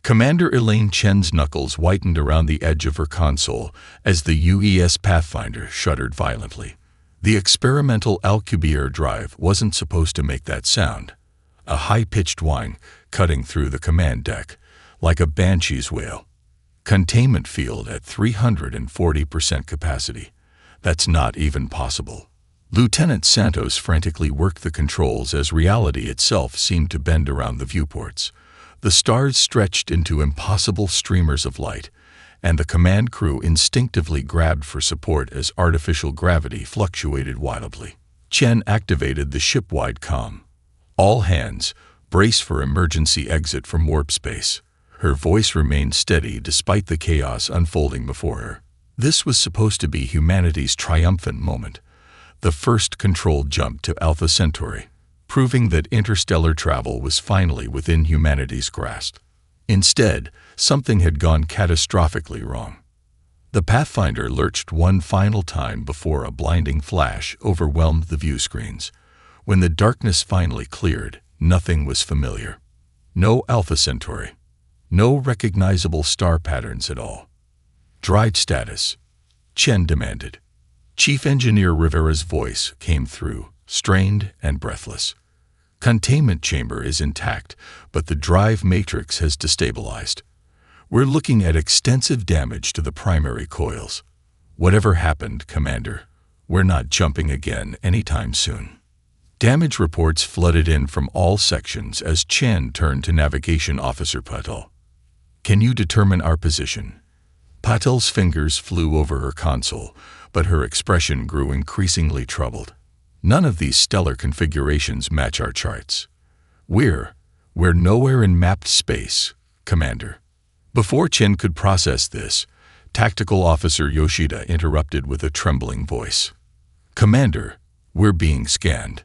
Commander Elaine Chen's knuckles whitened around the edge of her console as the UES Pathfinder shuddered violently. The experimental Alcubierre drive wasn't supposed to make that sound. A high-pitched whine cutting through the command deck, like a banshee's wail. Containment field at 340% capacity. That's not even possible. Lieutenant Santos frantically worked the controls as reality itself seemed to bend around the viewports. The stars stretched into impossible streamers of light, and the command crew instinctively grabbed for support as artificial gravity fluctuated wildly. Chen activated the ship-wide comm. All hands, brace for emergency exit from warp space. Her voice remained steady despite the chaos unfolding before her. This was supposed to be humanity's triumphant moment, the first controlled jump to Alpha Centauri, proving that interstellar travel was finally within humanity's grasp. Instead, something had gone catastrophically wrong. The Pathfinder lurched one final time before a blinding flash overwhelmed the view screens. When the darkness finally cleared, nothing was familiar. No Alpha Centauri. No recognizable star patterns at all. Dried status, Chen demanded. Chief Engineer Rivera's voice came through, strained and breathless. Containment chamber is intact, but the drive matrix has destabilized. We're looking at extensive damage to the primary coils. Whatever happened, Commander, we're not jumping again anytime soon. Damage reports flooded in from all sections as Chen turned to Navigation Officer Patel. Can you determine our position? Patel's fingers flew over her console, but her expression grew increasingly troubled. None of these stellar configurations match our charts. We're nowhere in mapped space, Commander. Before Chen could process this, Tactical Officer Yoshida interrupted with a trembling voice. Commander, we're being scanned.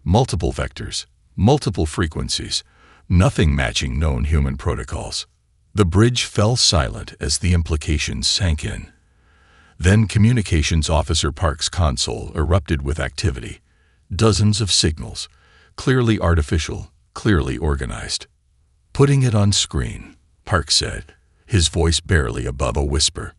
Multiple vectors, multiple frequencies, nothing matching known human protocols. The bridge fell silent as the implications sank in. Then Communications Officer Park's console erupted with activity. Dozens of signals, clearly artificial, clearly organized. Putting it on screen, Park said, his voice barely above a whisper.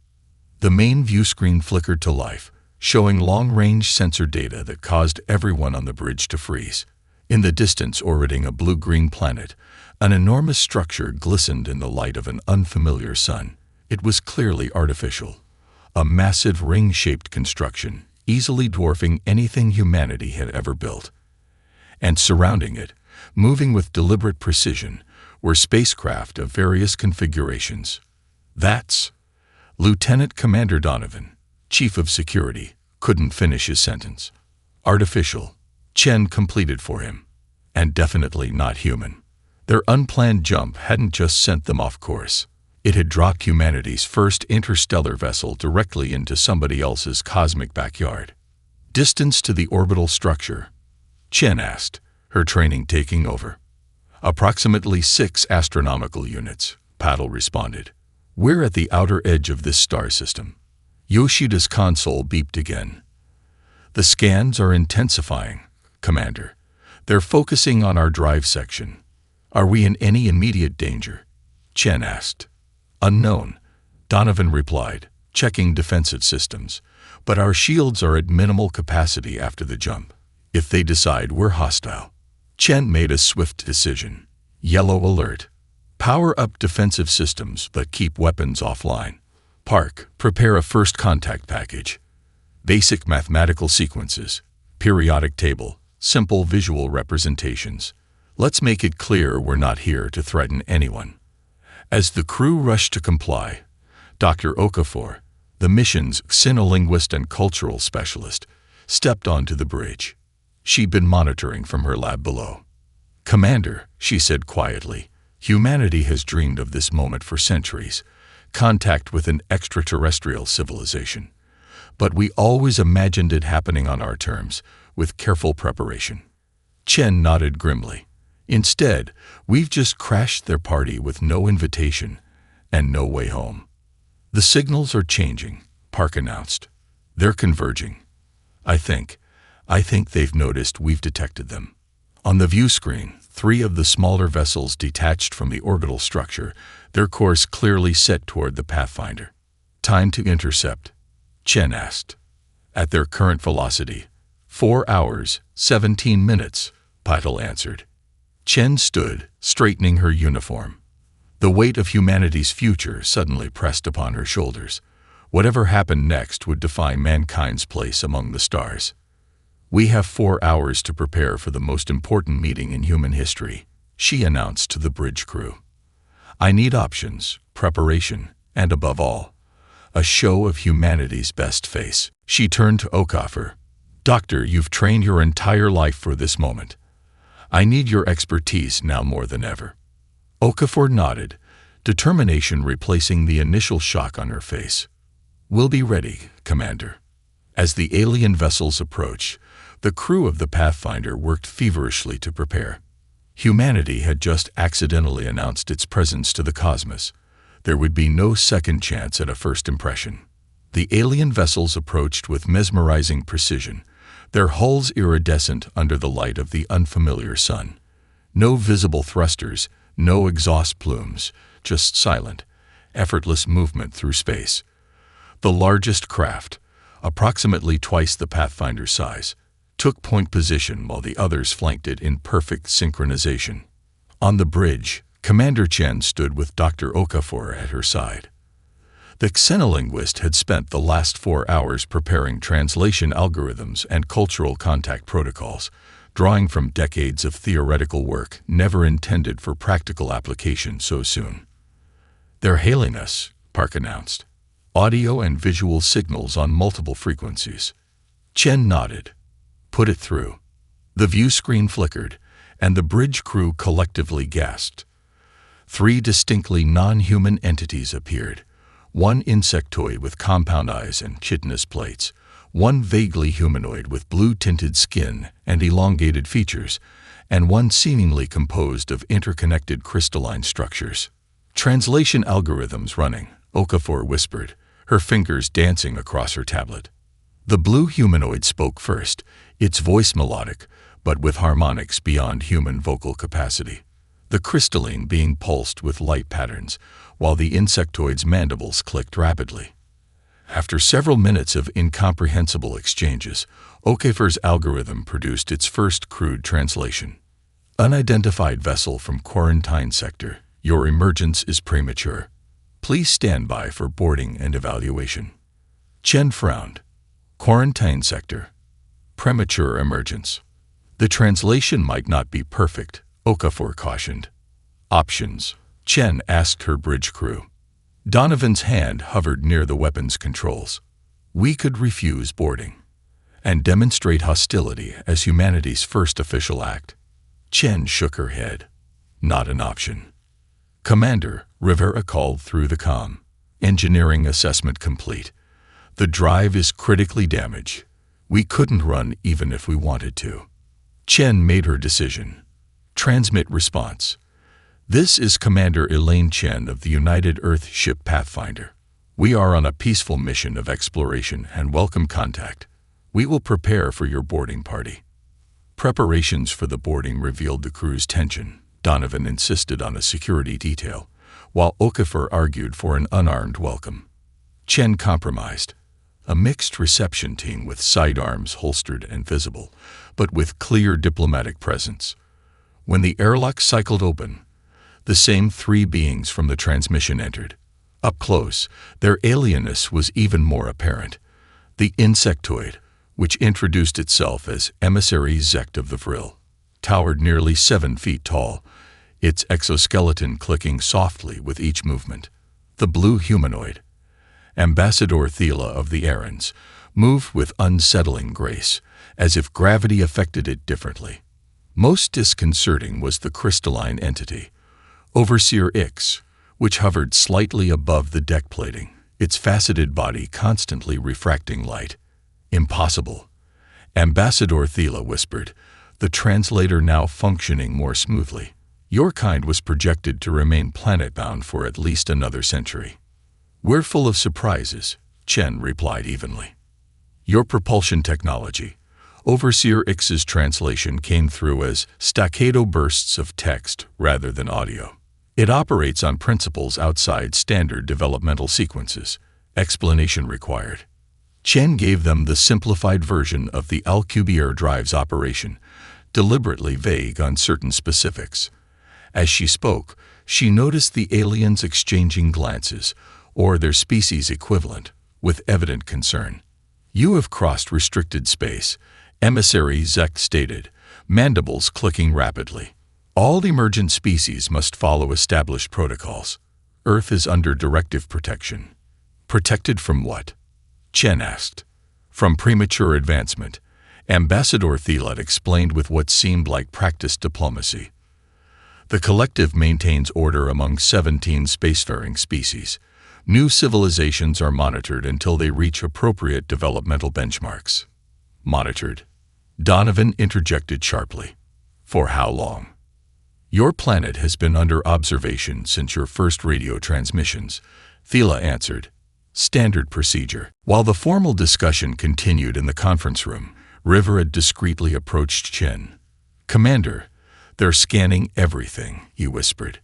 The main view screen flickered to life, showing long-range sensor data that caused everyone on the bridge to freeze. In the distance, orbiting a blue-green planet, an enormous structure glistened in the light of an unfamiliar sun. It was clearly artificial. A massive ring-shaped construction, easily dwarfing anything humanity had ever built. And surrounding it, moving with deliberate precision, were spacecraft of various configurations. That's Lieutenant Commander Donovan, Chief of Security, couldn't finish his sentence. Artificial, Chen completed for him. And definitely not human. Their unplanned jump hadn't just sent them off course. It had dropped humanity's first interstellar vessel directly into somebody else's cosmic backyard. Distance to the orbital structure? Chen asked, her training taking over. Approximately 6 astronomical units, Paddle responded. We're at the outer edge of this star system. Yoshida's console beeped again. The scans are intensifying, Commander. They're focusing on our drive section. Are we in any immediate danger? Chen asked. Unknown, Donovan replied, checking defensive systems. But our shields are at minimal capacity after the jump. If they decide we're hostile. Chen made a swift decision. Yellow alert. Power up defensive systems but keep weapons offline. Park, prepare a first contact package. Basic mathematical sequences, periodic table, simple visual representations. Let's make it clear we're not here to threaten anyone. As the crew rushed to comply, Dr. Okafor, the mission's xenolinguist and cultural specialist, stepped onto the bridge. She'd been monitoring from her lab below. Commander, she said quietly, humanity has dreamed of this moment for centuries, contact with an extraterrestrial civilization. But we always imagined it happening on our terms, with careful preparation. Chen nodded grimly. Instead, we've just crashed their party with no invitation and no way home. The signals are changing, Park announced. They're converging. I think they've noticed we've detected them. On the view screen, 3 of the smaller vessels detached from the orbital structure, their course clearly set toward the Pathfinder. "Time to intercept?" Chen asked. "At their current velocity, 4 hours, 17 minutes, Pytel answered. Chen stood, straightening her uniform. The weight of humanity's future suddenly pressed upon her shoulders. Whatever happened next would define mankind's place among the stars. "We have 4 hours to prepare for the most important meeting in human history," she announced to the bridge crew. "I need options, preparation, and above all, a show of humanity's best face." She turned to Okafor. "Doctor, you've trained your entire life for this moment. I need your expertise now more than ever." Okafor nodded, determination replacing the initial shock on her face. "We'll be ready, Commander." As the alien vessels approached, the crew of the Pathfinder worked feverishly to prepare. Humanity had just accidentally announced its presence to the cosmos. There would be no second chance at a first impression. The alien vessels approached with mesmerizing precision, their hulls iridescent under the light of the unfamiliar sun. No visible thrusters, no exhaust plumes, just silent, effortless movement through space. The largest craft, approximately twice the Pathfinder's size, took point position while the others flanked it in perfect synchronization. On the bridge, Commander Chen stood with Dr. Okafor at her side. The xenolinguist had spent the last 4 hours preparing translation algorithms and cultural contact protocols, drawing from decades of theoretical work never intended for practical application so soon. "They're hailing us," Park announced. "Audio and visual signals on multiple frequencies." Chen nodded. "Put it through." The view screen flickered, and the bridge crew collectively gasped. 3 distinctly non-human entities appeared. One insectoid with compound eyes and chitinous plates, one vaguely humanoid with blue-tinted skin and elongated features, and one seemingly composed of interconnected crystalline structures. "Translation algorithms running," Okafor whispered, her fingers dancing across her tablet. The blue humanoid spoke first, its voice melodic, but with harmonics beyond human vocal capacity. The crystalline being pulsed with light patterns, while the insectoid's mandibles clicked rapidly. After several minutes of incomprehensible exchanges, Okafor's algorithm produced its first crude translation. "Unidentified vessel from quarantine sector. Your emergence is premature. Please stand by for boarding and evaluation." Chen frowned. "Quarantine sector. Premature emergence." "The translation might not be perfect," Okafor cautioned. "Options?" Chen asked her bridge crew. Donovan's hand hovered near the weapons controls. "We could refuse boarding and demonstrate hostility as humanity's first official act." Chen shook her head. "Not an option." "Commander," Rivera called through the comm. "Engineering assessment complete. The drive is critically damaged. We couldn't run even if we wanted to." Chen made her decision. "Transmit response. This is Commander Elaine Chen of the United Earth ship Pathfinder. We are on a peaceful mission of exploration and welcome contact. We will prepare for your boarding party." Preparations for the boarding revealed the crew's tension. Donovan insisted on a security detail, while Okafor argued for an unarmed welcome. Chen compromised. A mixed reception team with sidearms holstered and visible, but with clear diplomatic presence. When the airlock cycled open, the same 3 beings from the transmission entered. Up close, their alienness was even more apparent. The insectoid, which introduced itself as Emissary Zect of the Vril, towered nearly 7 feet tall, its exoskeleton clicking softly with each movement. The blue humanoid, Ambassador Thela of the Errands, moved with unsettling grace, as if gravity affected it differently. Most disconcerting was the crystalline entity, Overseer Ix, which hovered slightly above the deck plating, its faceted body constantly refracting light. "Impossible," Ambassador Thela whispered, the translator now functioning more smoothly. "Your kind was projected to remain planet-bound for at least another century." "We're full of surprises," Chen replied evenly. "Your propulsion technology." Overseer Ix's translation came through as staccato bursts of text rather than audio. It operates on principles outside standard developmental sequences. Explanation required. Chen gave them the simplified version of the Alcubierre drive's operation, deliberately vague on certain specifics. As she spoke, she noticed the aliens exchanging glances, or their species equivalent, with evident concern. "You have crossed restricted space," Emissary Zek stated, mandibles clicking rapidly. "All emergent species must follow established protocols. Earth is under directive protection." "Protected from what?" Chen asked. "From premature advancement," Ambassador Thielot explained with what seemed like practiced diplomacy. "The collective maintains order among 17 spacefaring species. New civilizations are monitored until they reach appropriate developmental benchmarks." "Monitored?" Donovan interjected sharply. "For how long?" "Your planet has been under observation since your first radio transmissions," Thiela answered. "Standard procedure." While the formal discussion continued in the conference room, Rivera discreetly approached Chen. "Commander, they're scanning everything," he whispered.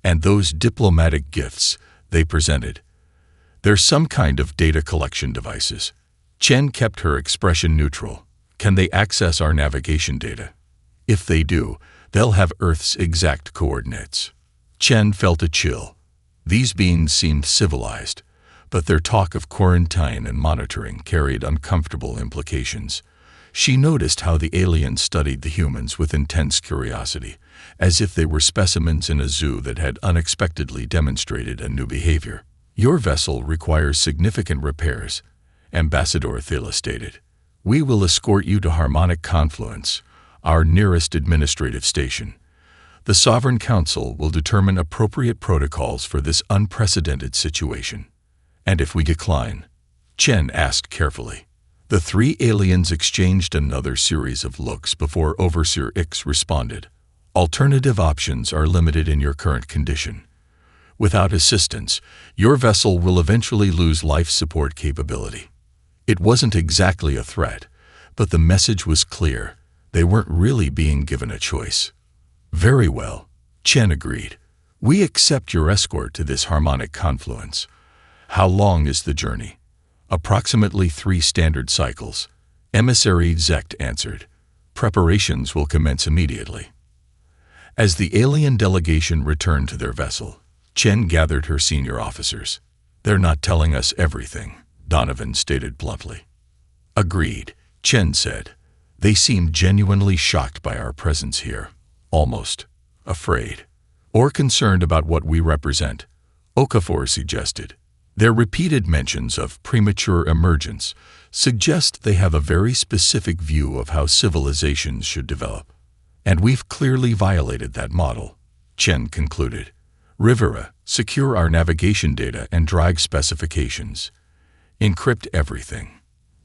"And those diplomatic gifts they presented. They're some kind of data collection devices." Chen kept her expression neutral. "Can they access our navigation data? If they do, they'll have Earth's exact coordinates." Chen felt a chill. These beings seemed civilized, but their talk of quarantine and monitoring carried uncomfortable implications. She noticed how the aliens studied the humans with intense curiosity, as if they were specimens in a zoo that had unexpectedly demonstrated a new behavior. "Your vessel requires significant repairs," Ambassador Thiela stated. "We will escort you to Harmonic Confluence, our nearest administrative station. The Sovereign Council will determine appropriate protocols for this unprecedented situation." "And if we decline?" Chen asked carefully. The three aliens exchanged another series of looks before Overseer Ix responded. "Alternative options are limited in your current condition. Without assistance, your vessel will eventually lose life support capability." It wasn't exactly a threat, but the message was clear. They weren't really being given a choice. "Very well," Chen agreed. "We accept your escort to this harmonic confluence." "How long is the journey?" "Approximately 3 standard cycles," Emissary Zekt answered. "Preparations will commence immediately." As the alien delegation returned to their vessel, Chen gathered her senior officers. "They're not telling us everything," Donovan stated bluntly. "Agreed," Chen said. "They seem genuinely shocked by our presence here, almost afraid. Or concerned about what we represent," Okafor suggested. "Their repeated mentions of premature emergence suggest they have a very specific view of how civilizations should develop. And we've clearly violated that model," Chen concluded. "Rivera, secure our navigation data and drive specifications. Encrypt everything.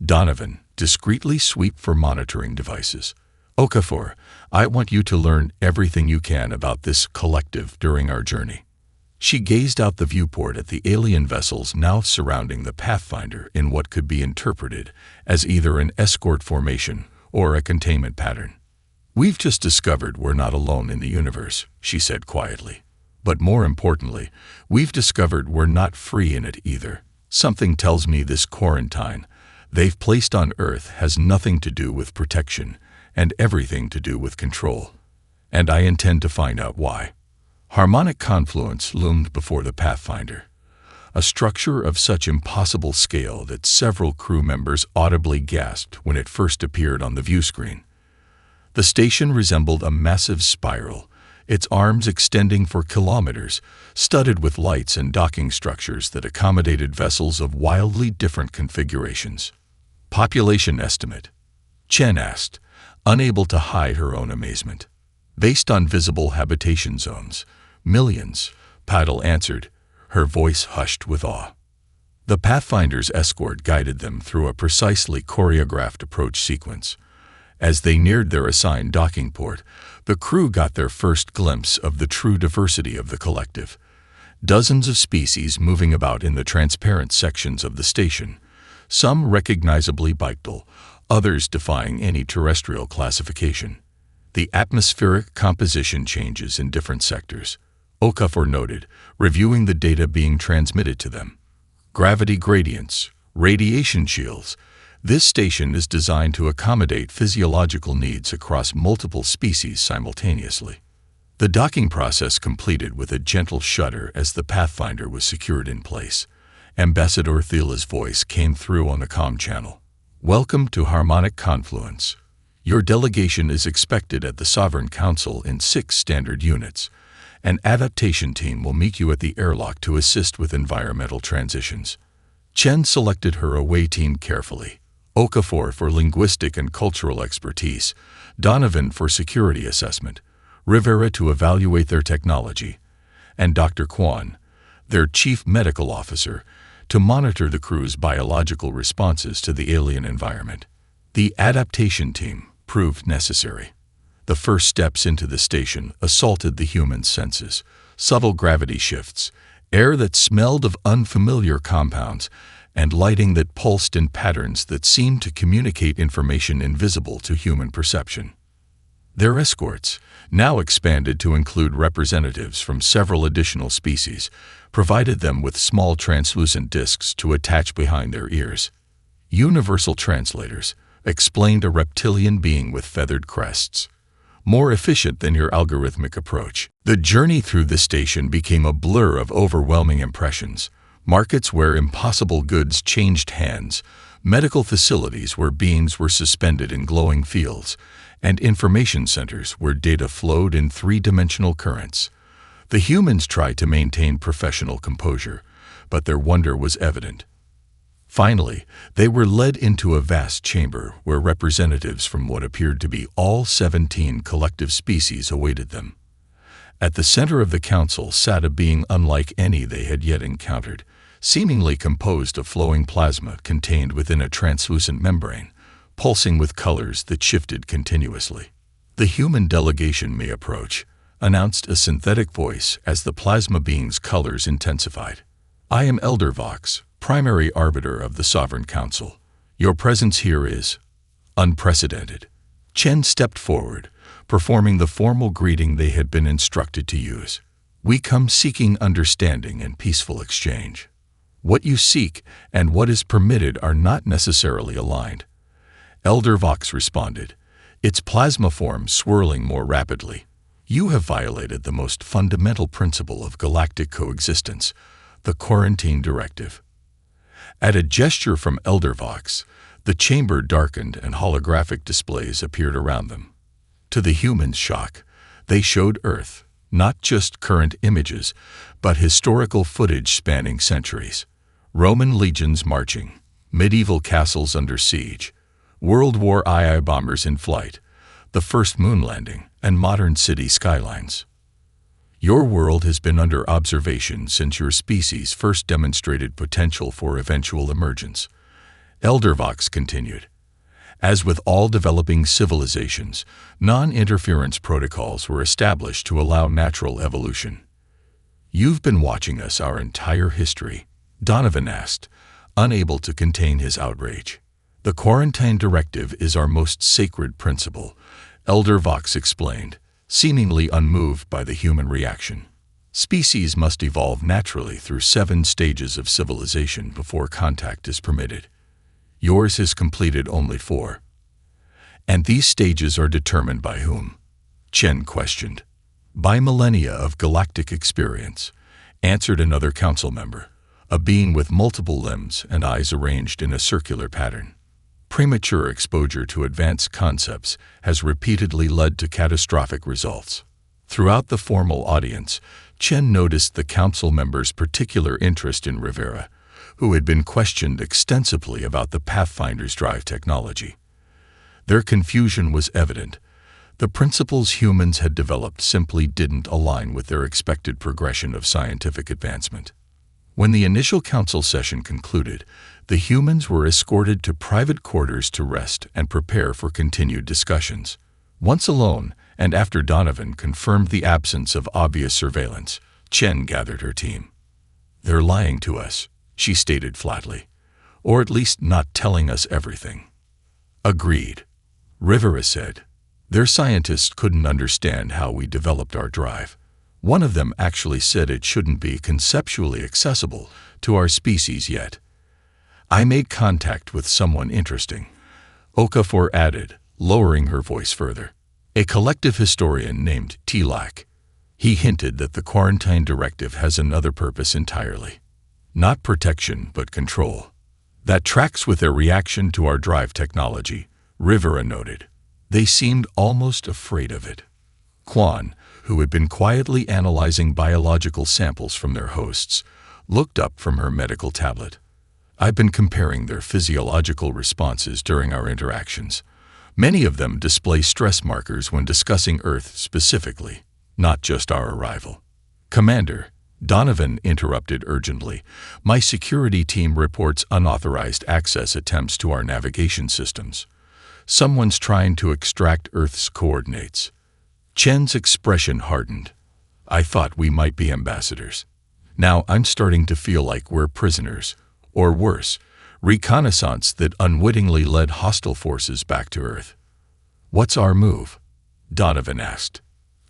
Donovan, discreetly sweep for monitoring devices. Okafor, I want you to learn everything you can about this collective during our journey." She gazed out the viewport at the alien vessels now surrounding the Pathfinder in what could be interpreted as either an escort formation or a containment pattern. "We've just discovered we're not alone in the universe," she said quietly. "But more importantly, we've discovered we're not free in it either. Something tells me this quarantine they've placed on Earth has nothing to do with protection and everything to do with control. And I intend to find out why." Harmonic confluence loomed before the Pathfinder, a structure of such impossible scale that several crew members audibly gasped when it first appeared on the view screen. The station resembled a massive spiral, its arms extending for kilometers, studded with lights and docking structures that accommodated vessels of wildly different configurations. "Population estimate?" Chen asked, unable to hide her own amazement. "Based on visible habitation zones, millions," Paddle answered, her voice hushed with awe. The Pathfinder's escort guided them through a precisely choreographed approach sequence. As they neared their assigned docking port, the crew got their first glimpse of the true diversity of the collective. Dozens of species moving about in the transparent sections of the station, some recognizably bipedal, others defying any terrestrial classification. The atmospheric composition changes in different sectors. Okafor noted, reviewing the data being transmitted to them. Gravity gradients, radiation shields. This station is designed to accommodate physiological needs across multiple species simultaneously. The docking process completed with a gentle shudder as the Pathfinder was secured in place. Ambassador Thiela's voice came through on the comm channel. "Welcome to Harmonic Confluence. Your delegation is expected at the Sovereign Council in 6 standard units. An adaptation team will meet you at the airlock to assist with environmental transitions." Chen selected her away team carefully. Okafor for linguistic and cultural expertise, Donovan for security assessment, Rivera to evaluate their technology, and Dr. Kwan, their chief medical officer, to monitor the crew's biological responses to the alien environment. The adaptation team proved necessary. The first steps into the station assaulted the human senses, subtle gravity shifts, air that smelled of unfamiliar compounds, and lighting that pulsed in patterns that seemed to communicate information invisible to human perception. Their escorts, now expanded to include representatives from several additional species, provided them with small translucent discs to attach behind their ears. "Universal translators," explained a reptilian being with feathered crests. "More efficient than your algorithmic approach." The journey through the station became a blur of overwhelming impressions. Markets where impossible goods changed hands, medical facilities where beings were suspended in glowing fields, and information centers where data flowed in 3-dimensional currents. The humans tried to maintain professional composure, but their wonder was evident. Finally, they were led into a vast chamber where representatives from what appeared to be all 17 collective species awaited them. At the center of the council sat a being unlike any they had yet encountered, seemingly composed of flowing plasma contained within a translucent membrane, pulsing with colors that shifted continuously. "The human delegation may approach," announced a synthetic voice as the plasma being's colors intensified. "I am Elder Vox, primary arbiter of the Sovereign Council. Your presence here is unprecedented." Chen stepped forward, performing the formal greeting they had been instructed to use. "We come seeking understanding and peaceful exchange. What you seek and what is permitted are not necessarily aligned." Elder Vox responded, its plasma form swirling more rapidly. "You have violated the most fundamental principle of galactic coexistence, the quarantine directive." At a gesture from Elder Vox, the chamber darkened and holographic displays appeared around them. To the humans' shock, they showed Earth, not just current images, but historical footage spanning centuries. Roman legions marching, medieval castles under siege, World War II bombers in flight, the first moon landing, and modern city skylines. "Your world has been under observation since your species first demonstrated potential for eventual emergence," Elder Vox continued. "As with all developing civilizations, non-interference protocols were established to allow natural evolution. You've been watching us our entire history," Donovan asked, unable to contain his outrage. "The quarantine directive is our most sacred principle," Elder Vox explained, seemingly unmoved by the human reaction. "Species must evolve naturally through 7 stages of civilization before contact is permitted. Yours has completed only 4. "And these stages are determined by whom?" Chen questioned. "By millennia of galactic experience," answered another council member, a being with multiple limbs and eyes arranged in a circular pattern. "Premature exposure to advanced concepts has repeatedly led to catastrophic results." Throughout the formal audience, Chen noticed the council members' particular interest in Rivera, who had been questioned extensively about the Pathfinder's drive technology. Their confusion was evident. The principles humans had developed simply didn't align with their expected progression of scientific advancement. When the initial council session concluded, the humans were escorted to private quarters to rest and prepare for continued discussions. Once alone, and after Donovan confirmed the absence of obvious surveillance, Chen gathered her team. "They're lying to us," she stated flatly, "or at least not telling us everything." "Agreed," Rivera said. "Their scientists couldn't understand how we developed our drive. One of them actually said it shouldn't be conceptually accessible to our species yet. I made contact with someone interesting, Okafor added, lowering her voice further. A collective historian named Tilak. He hinted that the quarantine directive has another purpose entirely. Not protection, but control. That tracks with their reaction to our drive technology, Rivera noted. They seemed almost afraid of it. Quan, who had been quietly analyzing biological samples from their hosts, looked up from her medical tablet. I've been comparing their physiological responses during our interactions. Many of them display stress markers when discussing Earth specifically, not just our arrival. Commander, Donovan interrupted urgently. My security team reports unauthorized access attempts to our navigation systems. Someone's trying to extract Earth's coordinates. Chen's expression hardened. I thought we might be ambassadors. Now I'm starting to feel like we're prisoners, or worse, reconnaissance that unwittingly led hostile forces back to Earth. What's our move? Donovan asked.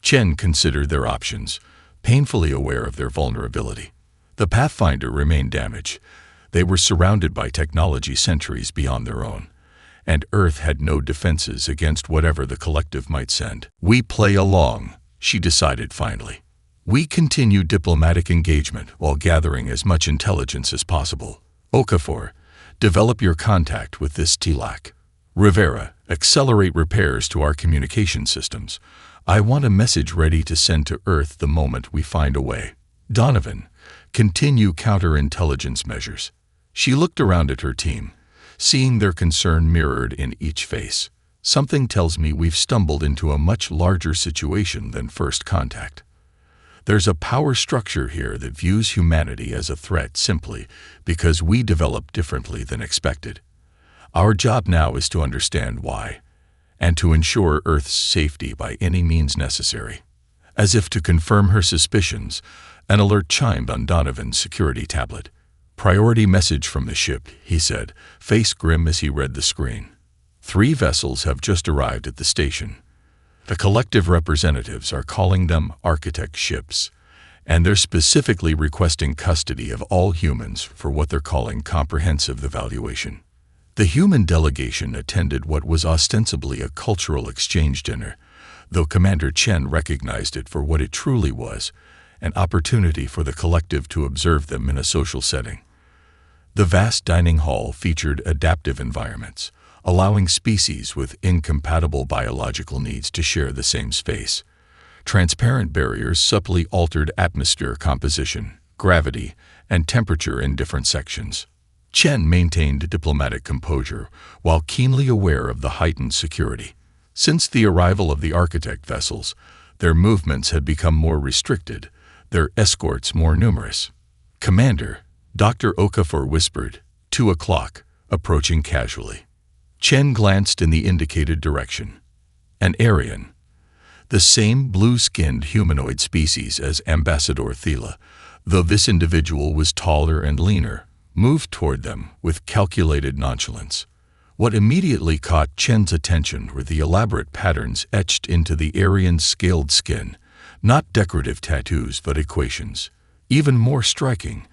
Chen considered their options, painfully aware of their vulnerability. The Pathfinder remained damaged. They were surrounded by technology centuries beyond their own, and Earth had no defenses against whatever the collective might send. We play along, she decided finally. We continue diplomatic engagement while gathering as much intelligence as possible. Okafor, develop your contact with this Tilak. Rivera, accelerate repairs to our communication systems. I want a message ready to send to Earth the moment we find a way. Donovan, continue counterintelligence measures. She looked around at her team, seeing their concern mirrored in each face. Something tells me we've stumbled into a much larger situation than first contact. There's a power structure here that views humanity as a threat simply because we develop differently than expected. Our job now is to understand why, and to ensure Earth's safety by any means necessary. As if to confirm her suspicions, an alert chimed on Donovan's security tablet. Priority message from the ship, he said, face grim as he read the screen. 3 vessels have just arrived at the station. The collective representatives are calling them architect ships, and they're specifically requesting custody of all humans for what they're calling comprehensive evaluation. The human delegation attended what was ostensibly a cultural exchange dinner, though Commander Chen recognized it for what it truly was, an opportunity for the collective to observe them in a social setting. The vast dining hall featured adaptive environments, allowing species with incompatible biological needs to share the same space. Transparent barriers subtly altered atmosphere composition, gravity, and temperature in different sections. Chen maintained diplomatic composure while keenly aware of the heightened security. Since the arrival of the architect vessels, their movements had become more restricted, their escorts more numerous. Commander, Dr. Okafor whispered, 2 o'clock, approaching casually. Chen glanced in the indicated direction. An Aryan, the same blue-skinned humanoid species as Ambassador Thela, though this individual was taller and leaner, moved toward them with calculated nonchalance. What immediately caught Chen's attention were the elaborate patterns etched into the Aryan's scaled skin, not decorative tattoos but equations. Even more striking,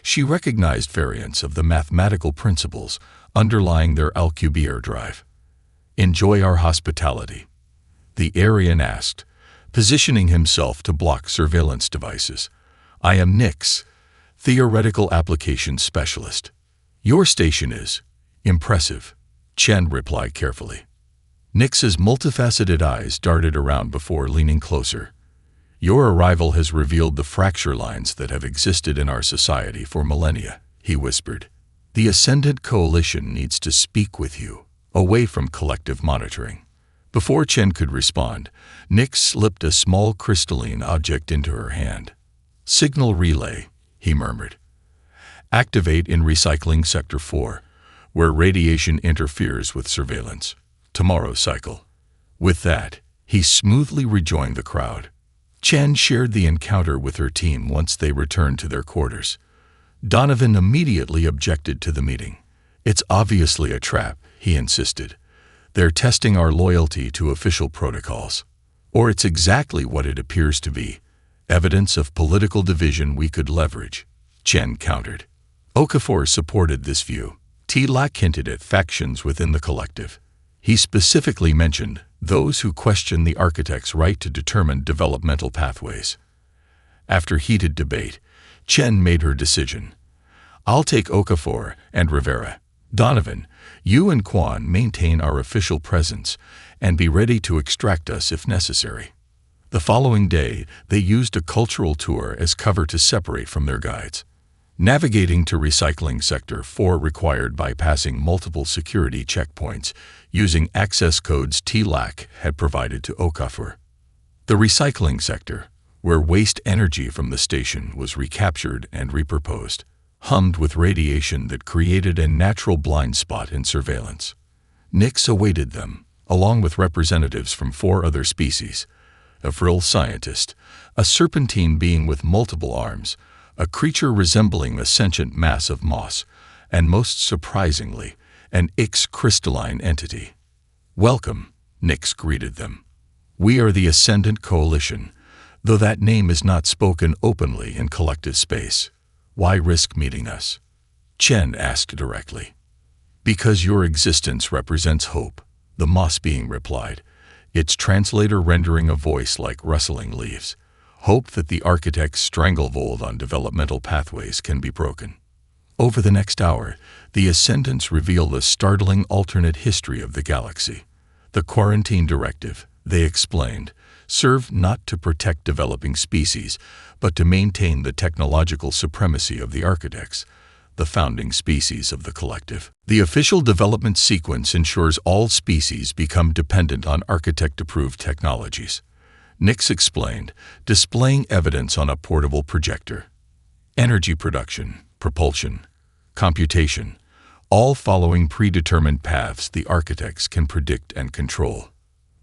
she recognized variants of the mathematical principles underlying their Alcubierre drive. Enjoy our hospitality, the Aryan asked, positioning himself to block surveillance devices. I am Nix, Theoretical Applications Specialist. Your station is impressive, Chen replied carefully. Nix's multifaceted eyes darted around before leaning closer. Your arrival has revealed the fracture lines that have existed in our society for millennia, he whispered. The Ascendant Coalition needs to speak with you, away from collective monitoring. Before Chen could respond, Nix slipped a small crystalline object into her hand. Signal relay, he murmured. Activate in Recycling Sector 4, where radiation interferes with surveillance. Tomorrow's cycle. With that, he smoothly rejoined the crowd. Chen shared the encounter with her team once they returned to their quarters. Donovan immediately objected to the meeting. It's obviously a trap, he insisted. They're testing our loyalty to official protocols. Or it's exactly what it appears to be, Evidence of political division we could leverage, Chen countered. Okafor supported this view. Tilak hinted at factions within the collective. He specifically mentioned those who question the architect's right to determine developmental pathways. After heated debate, Chen made her decision. I'll take Okafor and Rivera. Donovan, you and Quan maintain our official presence and be ready to extract us if necessary. The following day, they used a cultural tour as cover to separate from their guides. Navigating to Recycling Sector 4 required bypassing multiple security checkpoints using access codes TLAC had provided to Okafor. The recycling sector, where waste energy from the station was recaptured and repurposed, hummed with radiation that created a natural blind spot in surveillance. Nix awaited them, along with representatives from 4 other species: a vril scientist, a serpentine being with multiple arms, a creature resembling a sentient mass of moss, and most surprisingly, an X-crystalline entity. Welcome, Nix greeted them. We are the Ascendant Coalition, though that name is not spoken openly in collective space. Why risk meeting us? Chen asked directly. Because your existence represents hope, the moss being replied, its translator rendering a voice like rustling leaves. Hope that the architect's stranglehold on developmental pathways can be broken. Over the next hour, the Ascendants reveal the startling alternate history of the galaxy. The quarantine directive, they explained, served not to protect developing species, but to maintain the technological supremacy of the architects, the founding species of the collective. The official development sequence ensures all species become dependent on architect-approved technologies. Nix explained, displaying evidence on a portable projector. Energy production, propulsion, computation, all following predetermined paths the architects can predict and control.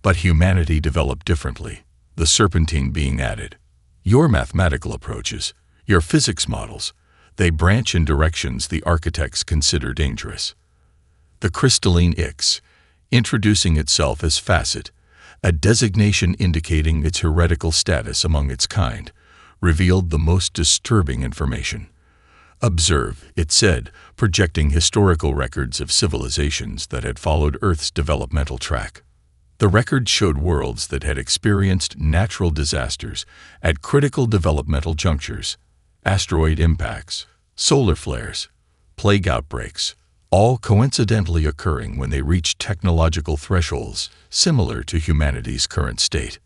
But humanity developed differently, the serpentine being added. Your mathematical approaches, your physics models, they branch in directions the architects consider dangerous. The crystalline X, introducing itself as facet, a designation indicating its heretical status among its kind, revealed the most disturbing information. Observe, it said, projecting historical records of civilizations that had followed Earth's developmental track. The record showed worlds that had experienced natural disasters at critical developmental junctures, asteroid impacts, solar flares, plague outbreaks, all coincidentally occurring when they reached technological thresholds similar to humanity's current state.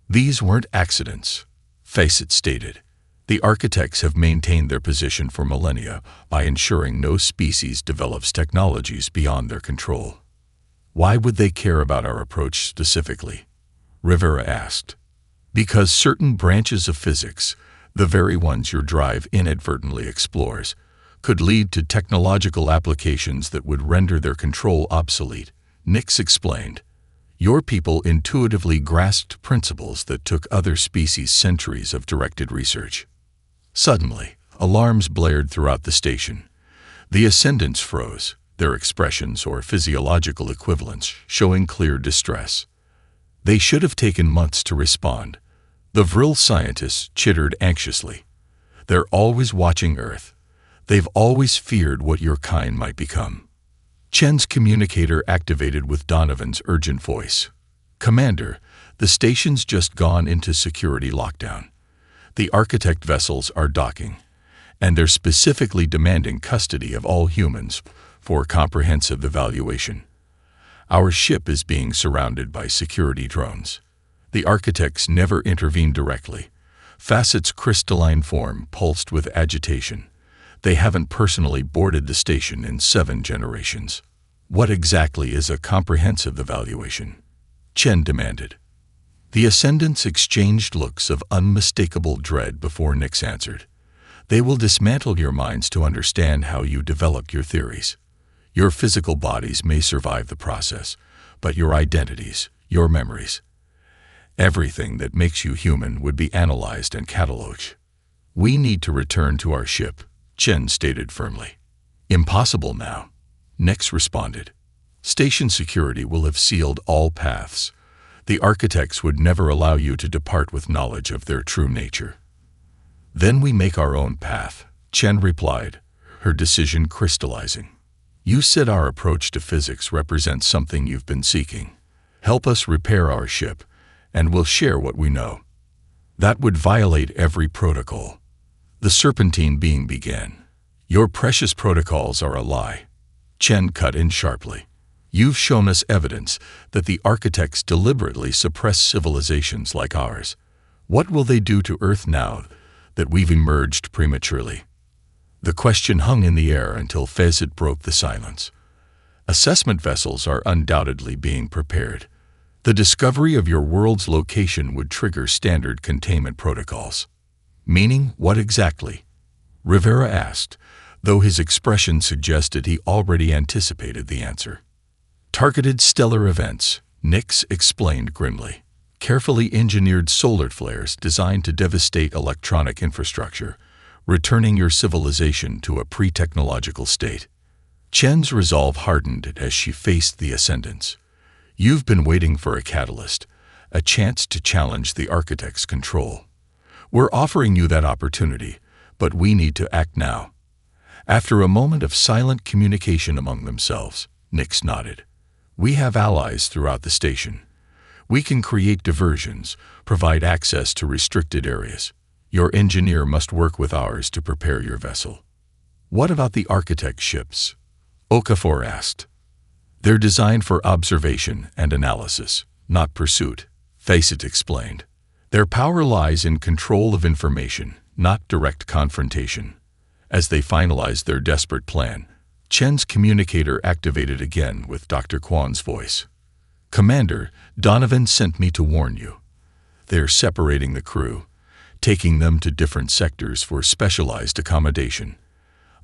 These weren't accidents, Facet stated. The architects have maintained their position for millennia by ensuring no species develops technologies beyond their control. Why would they care about our approach specifically? Rivera asked. Because certain branches of physics, the very ones your drive inadvertently explores, could lead to technological applications that would render their control obsolete, Nix explained. Your people intuitively grasped principles that took other species centuries of directed research. Suddenly, alarms blared throughout the station. The Ascendants froze, their expressions or physiological equivalents showing clear distress. They should have taken months to respond. The vril scientists chittered anxiously. They're always watching Earth. They've always feared what your kind might become. Chen's communicator activated with Donovan's urgent voice. Commander, the station's just gone into security lockdown. The architect vessels are docking, and they're specifically demanding custody of all humans for comprehensive evaluation. Our ship is being surrounded by security drones. The architects never intervened directly. Facet's crystalline form pulsed with agitation. They haven't personally boarded the station in 7 generations. What exactly is a comprehensive evaluation? Chen demanded. The Ascendants exchanged looks of unmistakable dread before Nix answered. They will dismantle your minds to understand how you developed your theories. Your physical bodies may survive the process, but your identities, your memories, everything that makes you human would be analyzed and cataloged. We need to return to our ship, Chen stated firmly. Impossible now, Nix responded. Station security will have sealed all paths. The architects would never allow you to depart with knowledge of their true nature. Then we make our own path, Chen replied, her decision crystallizing. You said our approach to physics represents something you've been seeking. Help us repair our ship, and we'll share what we know. That would violate every protocol. The serpentine being began. Your precious protocols are a lie. Chen cut in sharply. You've shown us evidence that the architects deliberately suppress civilizations like ours. What will they do to Earth now that we've emerged prematurely? The question hung in the air until Fezit broke the silence. Assessment vessels are undoubtedly being prepared. The discovery of your world's location would trigger standard containment protocols. Meaning what exactly? Rivera asked, though his expression suggested he already anticipated the answer. Targeted stellar events, Nix explained grimly. Carefully engineered solar flares designed to devastate electronic infrastructure, returning your civilization to a pre-technological state. Chen's resolve hardened as she faced the ascendants. You've been waiting for a catalyst, a chance to challenge the architect's control. We're offering you that opportunity, but we need to act now. After a moment of silent communication among themselves, Nix nodded. We have allies throughout the station. We can create diversions, provide access to restricted areas. Your engineer must work with ours to prepare your vessel. What about the architect ships? Okafor asked. They're designed for observation and analysis, not pursuit, Facet explained. Their power lies in control of information, not direct confrontation. As they finalized their desperate plan, Chen's communicator activated again with Dr. Kwan's voice. Commander, Donovan sent me to warn you. They're separating the crew, taking them to different sectors for specialized accommodation.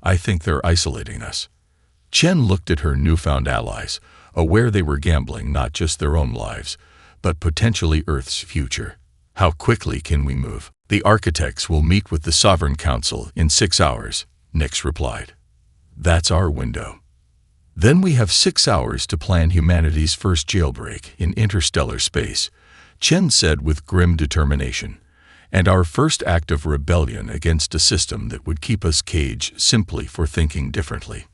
I think they're isolating us. Chen looked at her newfound allies, aware they were gambling not just their own lives, but potentially Earth's future. How quickly can we move? The architects will meet with the Sovereign Council in 6 hours, Nix replied. That's our window. Then we have 6 hours to plan humanity's first jailbreak in interstellar space, Chen said with grim determination, and our first act of rebellion against a system that would keep us caged simply for thinking differently.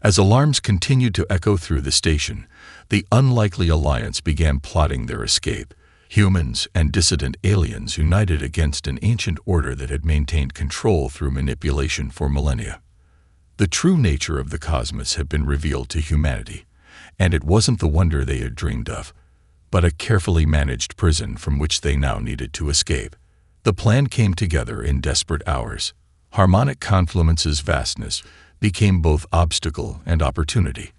As alarms continued to echo through the station, the unlikely alliance began plotting their escape. Humans and dissident aliens united against an ancient order that had maintained control through manipulation for millennia. The true nature of the cosmos had been revealed to humanity, and it wasn't the wonder they had dreamed of, but a carefully managed prison from which they now needed to escape. The plan came together in desperate hours. Harmonic Confluence's vastness became both obstacle and opportunity,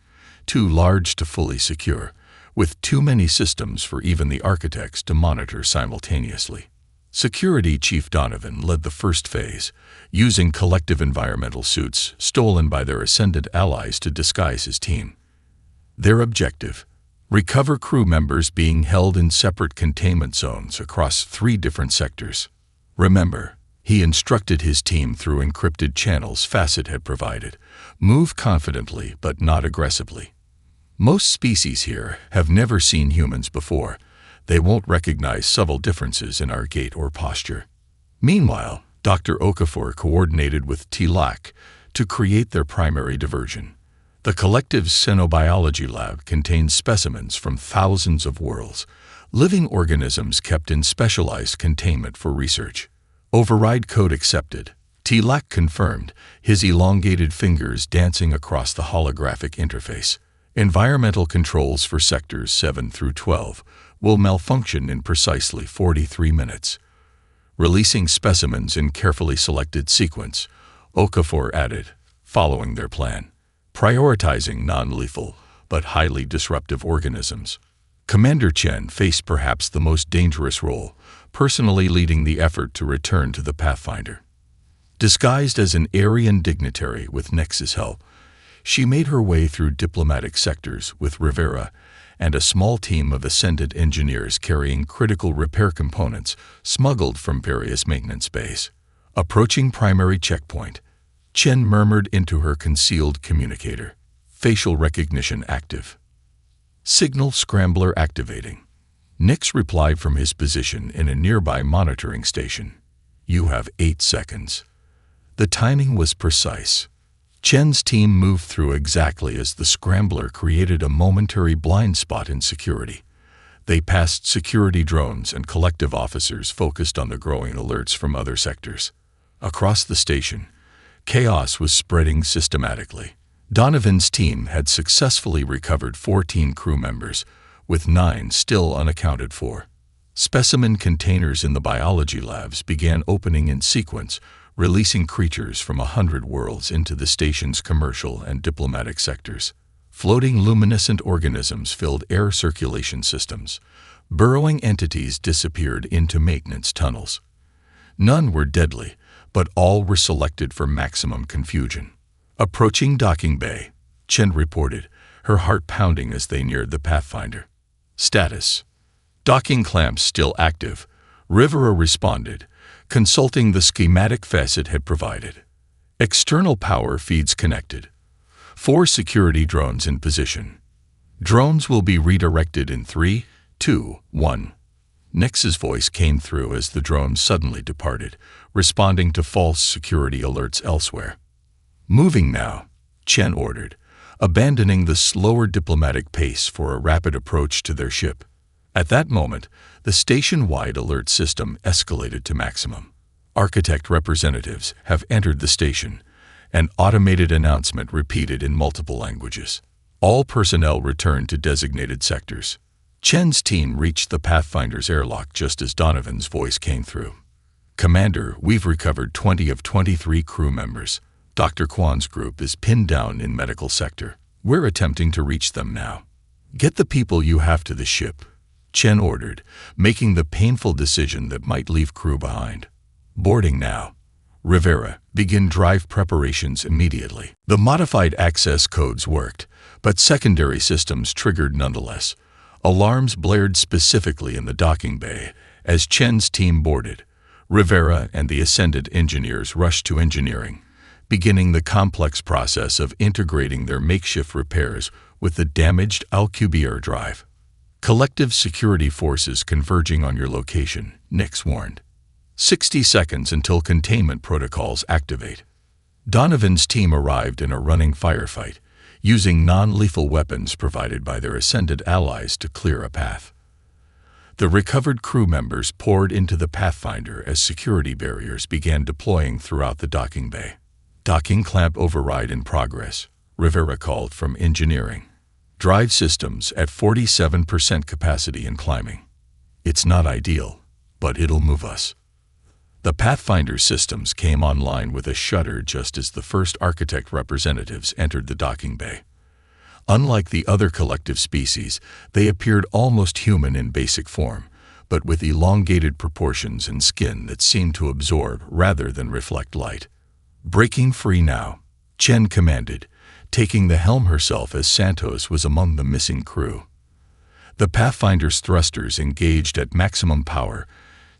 too large to fully secure, with too many systems for even the architects to monitor simultaneously. Security Chief Donovan led the first phase, using collective environmental suits stolen by their ascendant allies to disguise his team. Their objective: recover crew members being held in separate containment zones across 3 different sectors. Remember, he instructed his team through encrypted channels Facet had provided. Move confidently but not aggressively. Most species here have never seen humans before. They won't recognize subtle differences in our gait or posture. Meanwhile, Dr. Okafor coordinated with Tilak to create their primary diversion. The collective's xenobiology lab contains specimens from thousands of worlds, living organisms kept in specialized containment for research. Override code accepted, Tilak confirmed, his elongated fingers dancing across the holographic interface. Environmental controls for sectors 7 through 12 will malfunction in precisely 43 minutes. Releasing specimens in carefully selected sequence, Okafor added, following their plan, prioritizing non-lethal but highly disruptive organisms. Commander Chen faced perhaps the most dangerous role, personally leading the effort to return to the Pathfinder. Disguised as an Aryan dignitary with Nex's help, she made her way through diplomatic sectors with Rivera and a small team of ascendant engineers carrying critical repair components smuggled from various maintenance bays. Approaching primary checkpoint, Chen murmured into her concealed communicator, facial recognition active. Signal scrambler activating. Nix replied from his position in a nearby monitoring station. "You have 8 seconds." The timing was precise. Chen's team moved through exactly as the scrambler created a momentary blind spot in security. They passed security drones and collective officers focused on the growing alerts from other sectors. Across the station, chaos was spreading systematically. Donovan's team had successfully recovered 14 crew members, with 9 still unaccounted for. Specimen containers in the biology labs began opening in sequence, releasing creatures from 100 worlds into the station's commercial and diplomatic sectors. Floating luminescent organisms filled air circulation systems. Burrowing entities disappeared into maintenance tunnels. None were deadly, but all were selected for maximum confusion. Approaching docking bay, Chen reported, her heart pounding as they neared the Pathfinder. Status: docking clamps still active. Rivera responded, consulting the schematic Facet had provided. External power feeds connected. 4 security drones in position. Drones will be redirected in 3, 2, 1. Nix's voice came through as the drones suddenly departed, responding to false security alerts elsewhere. "Moving now," Chen ordered, abandoning the slower diplomatic pace for a rapid approach to their ship. At that moment, the station-wide alert system escalated to maximum. Architect representatives have entered the station. An automated announcement repeated in multiple languages. All personnel returned to designated sectors. Chen's team reached the Pathfinder's airlock just as Donovan's voice came through. "Commander, we've recovered 20 of 23 crew members. Dr. Kwan's group is pinned down in medical sector. We're attempting to reach them now. Get the people you have to the ship," Chen ordered, making the painful decision that might leave crew behind. "Boarding now. Rivera, begin drive preparations immediately." The modified access codes worked, but secondary systems triggered nonetheless. Alarms blared specifically in the docking bay as Chen's team boarded. Rivera and the Ascendant engineers rushed to engineering, beginning the complex process of integrating their makeshift repairs with the damaged Alcubierre drive. "Collective security forces converging on your location," Nix warned. 60 seconds until containment protocols activate. Donovan's team arrived in a running firefight, using non-lethal weapons provided by their Ascendant allies to clear a path. The recovered crew members poured into the Pathfinder as security barriers began deploying throughout the docking bay. "Docking clamp override in progress," Rivera called from engineering. "Drive systems at 47% capacity and climbing. It's not ideal, but it'll move us." The Pathfinder systems came online with a shudder just as the first architect representatives entered the docking bay. Unlike the other collective species, they appeared almost human in basic form, but with elongated proportions and skin that seemed to absorb rather than reflect light. "Breaking free now," Chen commanded, taking the helm herself as Santos was among the missing crew. The Pathfinder's thrusters engaged at maximum power,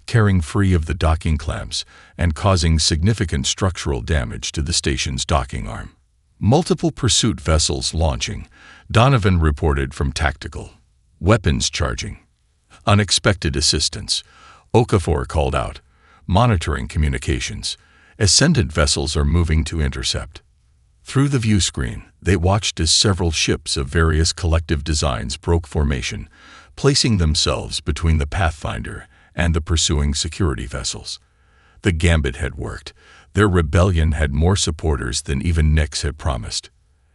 tearing free of the docking clamps and causing significant structural damage to the station's docking arm. Multiple pursuit vessels launching, Donovan reported from tactical. "Weapons charging." Unexpected assistance, Okafor called out. "Monitoring communications. Ascendant vessels are moving to intercept." Through the view screen, they watched as several ships of various collective designs broke formation, placing themselves between the Pathfinder and the pursuing security vessels. The gambit had worked. Their rebellion had more supporters than even Nix had promised.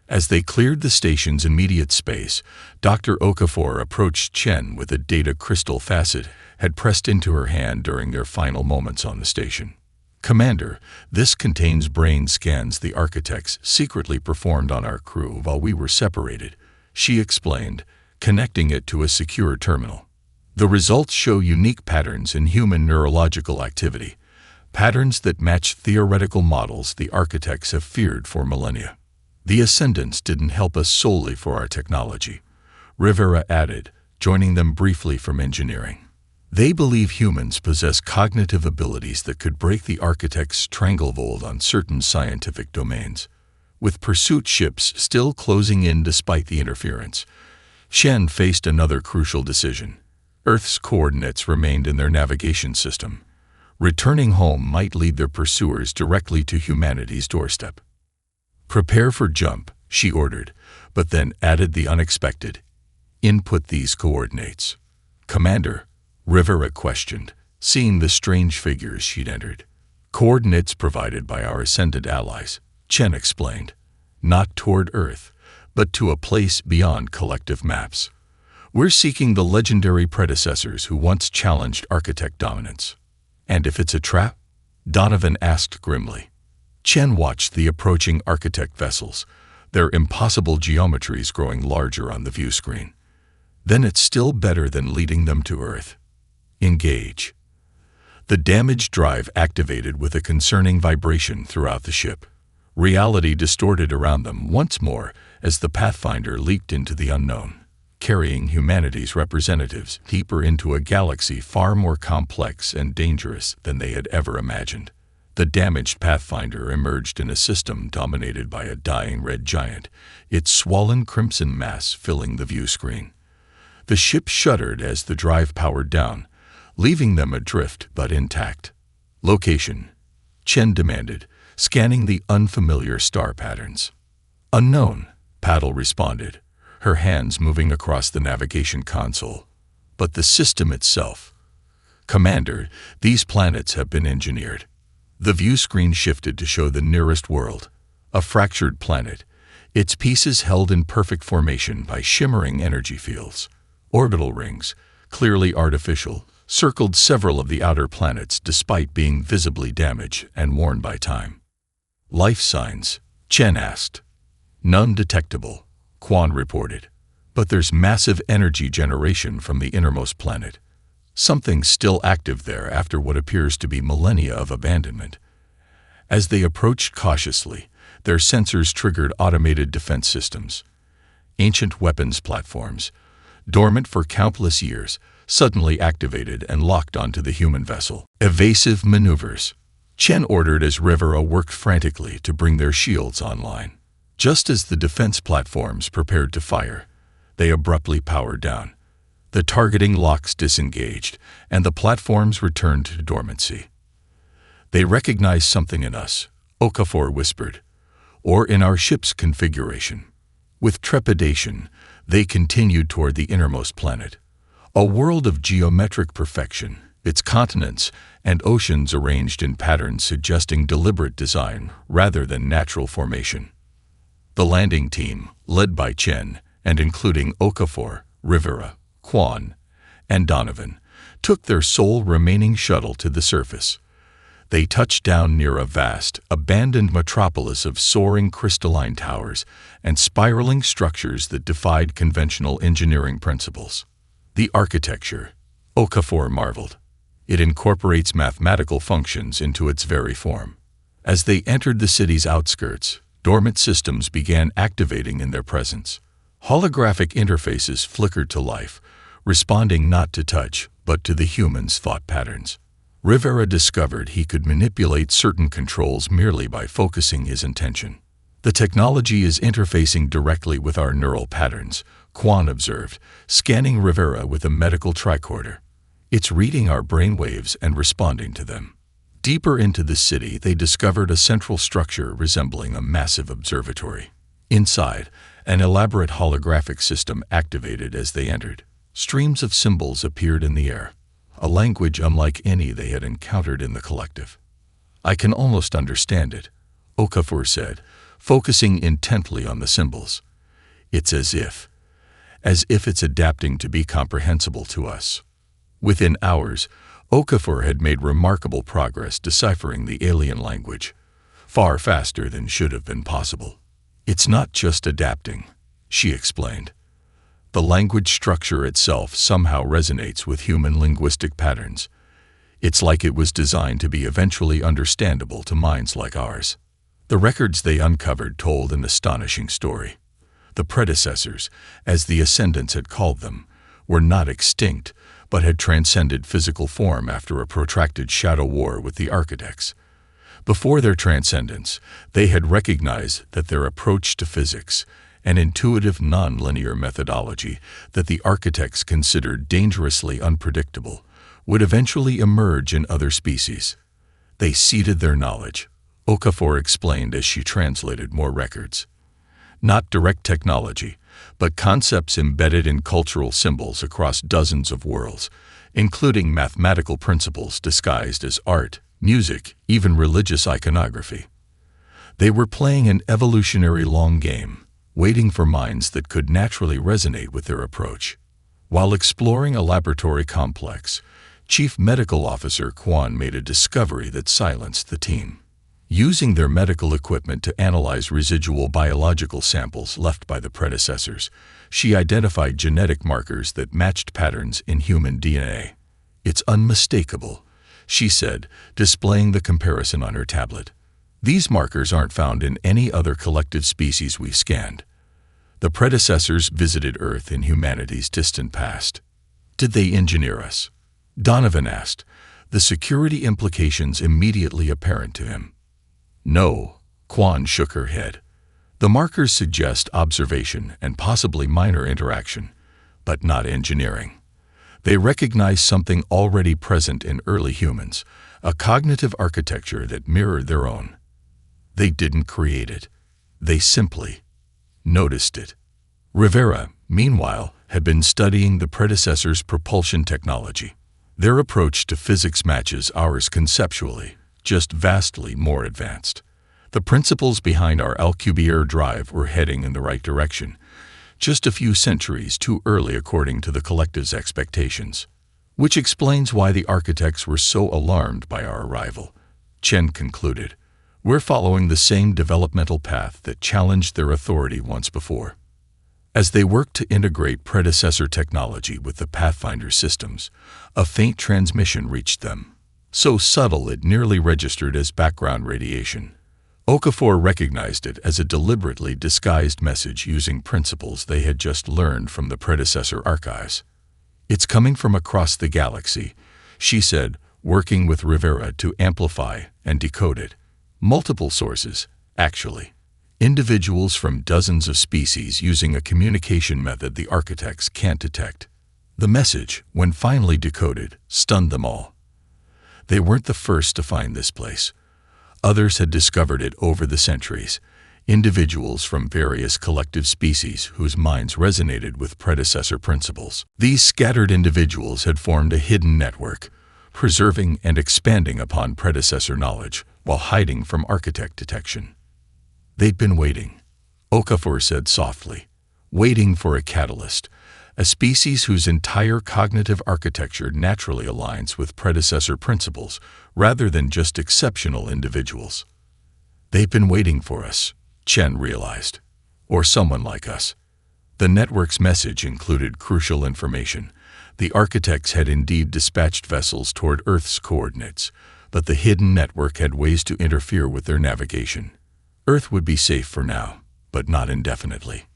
As they cleared the station's immediate space, Dr. Okafor approached Chen with a data crystal Facet had pressed into her hand during their final moments on the station. "Commander, this contains brain scans the architects secretly performed on our crew while we were separated," she explained, connecting it to a secure terminal. "The results show unique patterns in human neurological activity, patterns that match theoretical models the architects have feared for millennia. The Ascendants didn't help us solely for our technology," Rivera added, joining them briefly from engineering. "They believe humans possess cognitive abilities that could break the architect's stranglehold on certain scientific domains." With pursuit ships still closing in despite the interference, Shen faced another crucial decision. Earth's coordinates remained in their navigation system. Returning home might lead their pursuers directly to humanity's doorstep. "Prepare for jump," she ordered, but then added the unexpected. "Input these coordinates." "Commander," Rivera questioned, seeing the strange figures she'd entered. "Coordinates provided by our ascended allies," Chen explained. "Not toward Earth, but to a place beyond collective maps. We're seeking the legendary predecessors who once challenged architect dominance." "And if it's a trap?" Donovan asked grimly. Chen watched the approaching architect vessels, their impossible geometries growing larger on the view screen. "Then it's still better than leading them to Earth. Engage." The damaged drive activated with a concerning vibration throughout the ship. Reality distorted around them once more as the Pathfinder leaped into the unknown, carrying humanity's representatives deeper into a galaxy far more complex and dangerous than they had ever imagined. The damaged Pathfinder emerged in a system dominated by a dying red giant, its swollen crimson mass filling the view screen. The ship shuddered as the drive powered down, leaving them adrift but intact. "Location," Chen demanded, scanning the unfamiliar star patterns. "Unknown," Paddle responded, her hands moving across the navigation console. "But the system itself." "Commander, these planets have been engineered." The view screen shifted to show the nearest world, a fractured planet, its pieces held in perfect formation by shimmering energy fields. Orbital rings, clearly artificial, circled several of the outer planets despite being visibly damaged and worn by time. "Life signs?" Chen asked. "None detectable," Quan reported. "But there's massive energy generation from the innermost planet. Something still active there after what appears to be millennia of abandonment." As they approached cautiously, their sensors triggered automated defense systems. Ancient weapons platforms, dormant for countless years, suddenly activated and locked onto the human vessel. "Evasive maneuvers," Chen ordered as Rivera worked frantically to bring their shields online. Just as the defense platforms prepared to fire, they abruptly powered down. The targeting locks disengaged, and the platforms returned to dormancy. "They recognize something in us," Okafor whispered, "or in our ship's configuration." With trepidation, they continued toward the innermost planet, a world of geometric perfection, its continents and oceans arranged in patterns suggesting deliberate design rather than natural formation. The landing team, led by Chen and including Okafor, Rivera, Quan, and Donovan, took their sole remaining shuttle to the surface. They touched down near a vast, abandoned metropolis of soaring crystalline towers and spiraling structures that defied conventional engineering principles. "The architecture," Okafor marveled. "It incorporates mathematical functions into its very form." As they entered the city's outskirts, dormant systems began activating in their presence. Holographic interfaces flickered to life, responding not to touch, but to the human's thought patterns. Rivera discovered he could manipulate certain controls merely by focusing his intention. "The technology is interfacing directly with our neural patterns," Quan observed, scanning Rivera with a medical tricorder. "It's reading our brainwaves and responding to them." Deeper into the city, they discovered a central structure resembling a massive observatory. Inside, an elaborate holographic system activated as they entered. Streams of symbols appeared in the air, a language unlike any they had encountered in the collective. "I can almost understand it," Okafor said, focusing intently on the symbols. "It's as if it's adapting to be comprehensible to us." Within hours, Okafor had made remarkable progress deciphering the alien language, far faster than should have been possible. "It's not just adapting," she explained. "The language structure itself somehow resonates with human linguistic patterns. It's like it was designed to be eventually understandable to minds like ours." The records they uncovered told an astonishing story. The predecessors, as the Ascendants had called them, were not extinct, but had transcended physical form after a protracted shadow war with the architects. Before their transcendence, they had recognized that their approach to physics an intuitive non-linear methodology that the architects considered dangerously unpredictable, would eventually emerge in other species. They seeded their knowledge, Okafor explained as she translated more records. Not direct technology, but concepts embedded in cultural symbols across dozens of worlds, including mathematical principles disguised as art, music, even religious iconography. They were playing an evolutionary long game, waiting for minds that could naturally resonate with their approach. While exploring a laboratory complex, Chief Medical Officer Quan made a discovery that silenced the team. Using their medical equipment to analyze residual biological samples left by the predecessors, she identified genetic markers that matched patterns in human DNA. "It's unmistakable," she said, displaying the comparison on her tablet. "These markers aren't found in any other collective species we've scanned." The predecessors visited Earth in humanity's distant past. Did they engineer us? Donovan asked, the security implications immediately apparent to him. No, Quan shook her head. The markers suggest observation and possibly minor interaction, but not engineering. They recognize something already present in early humans, a cognitive architecture that mirrored their own. They didn't create it. They simply noticed it. Rivera, meanwhile, had been studying the predecessors' propulsion technology. Their approach to physics matches ours conceptually, just vastly more advanced. The principles behind our Alcubierre drive were heading in the right direction, just a few centuries too early according to the collective's expectations. Which explains why the architects were so alarmed by our arrival, Chen concluded. We're following the same developmental path that challenged their authority once before. As they worked to integrate predecessor technology with the Pathfinder systems, a faint transmission reached them. So subtle it nearly registered as background radiation. Okafor recognized it as a deliberately disguised message using principles they had just learned from the predecessor archives. "It's coming from across the galaxy," she said, working with Rivera to amplify and decode it. "Multiple sources, actually. Individuals from dozens of species using a communication method the architects can't detect." The message, when finally decoded, stunned them all. They weren't the first to find this place. Others had discovered it over the centuries, individuals from various collective species whose minds resonated with predecessor principles. These scattered individuals had formed a hidden network, preserving and expanding upon predecessor knowledge while hiding from architect detection. They'd been waiting, Okafor said softly, waiting for a catalyst, a species whose entire cognitive architecture naturally aligns with predecessor principles rather than just exceptional individuals. They've been waiting for us, Chen realized, or someone like us. The network's message included crucial information. The architects had indeed dispatched vessels toward Earth's coordinates, but the hidden network had ways to interfere with their navigation. Earth would be safe for now, but not indefinitely.